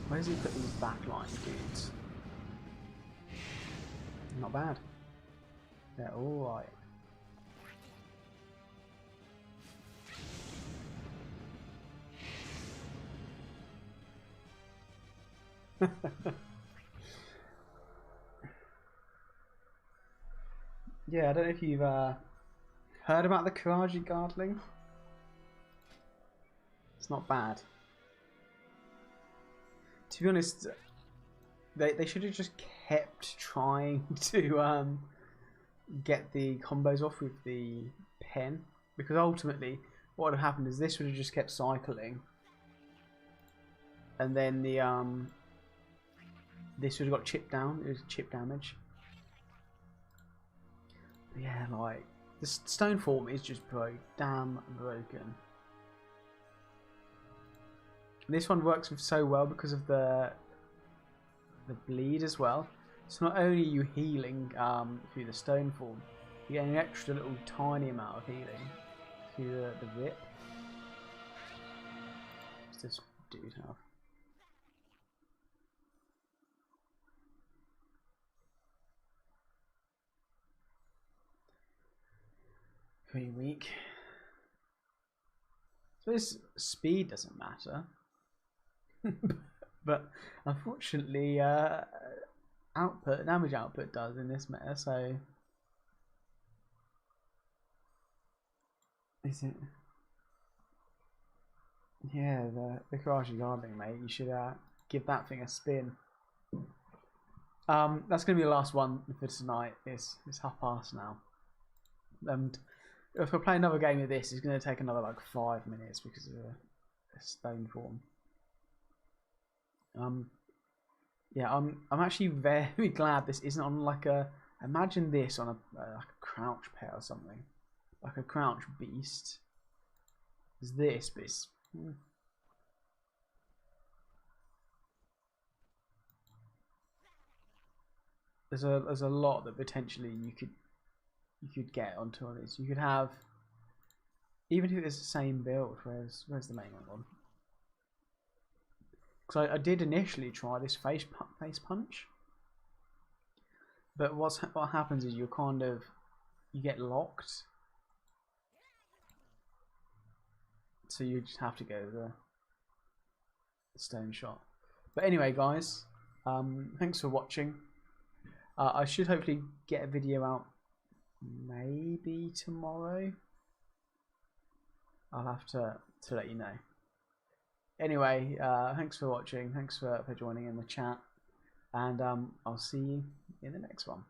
Speaker 1: Where does he put these backline dudes? Not bad. They're alright. Yeah, I don't know if you've heard about the Karaji Guardling. It's not bad. To be honest, they should have just kept trying to get the combos off with the pen, because ultimately what would have happened is this would have just kept cycling, and then the this would have got chipped down. It was chip damage. But yeah, like the stone form is just damn broken. This one works so well because of the bleed as well. So not only are you healing through the stone form, you get an extra little tiny amount of healing through the rip. What's this dude have? Pretty weak. So this speed doesn't matter. But unfortunately, damage output does in this meta, so is it? Yeah, the Karashi Guarding, mate. You should give that thing a spin. That's gonna be the last one for tonight. It's past now, and if I play another game of this, it's gonna take another like 5 minutes because of a stone form. Yeah, I'm actually very glad this isn't on like a. Imagine this on like a crouch pet or something, like a crouch beast. Is this, but it's, there's a lot that potentially you could get onto this. You could have, even if it's the same build. Where's the main one? Because I did initially try this face punch, but what happens is you get locked, so you just have to go the stone shot. But anyway, guys, thanks for watching. I should hopefully get a video out maybe tomorrow. I'll have to let you know. Anyway, thanks for watching. Thanks for joining in the chat. And I'll see you in the next one.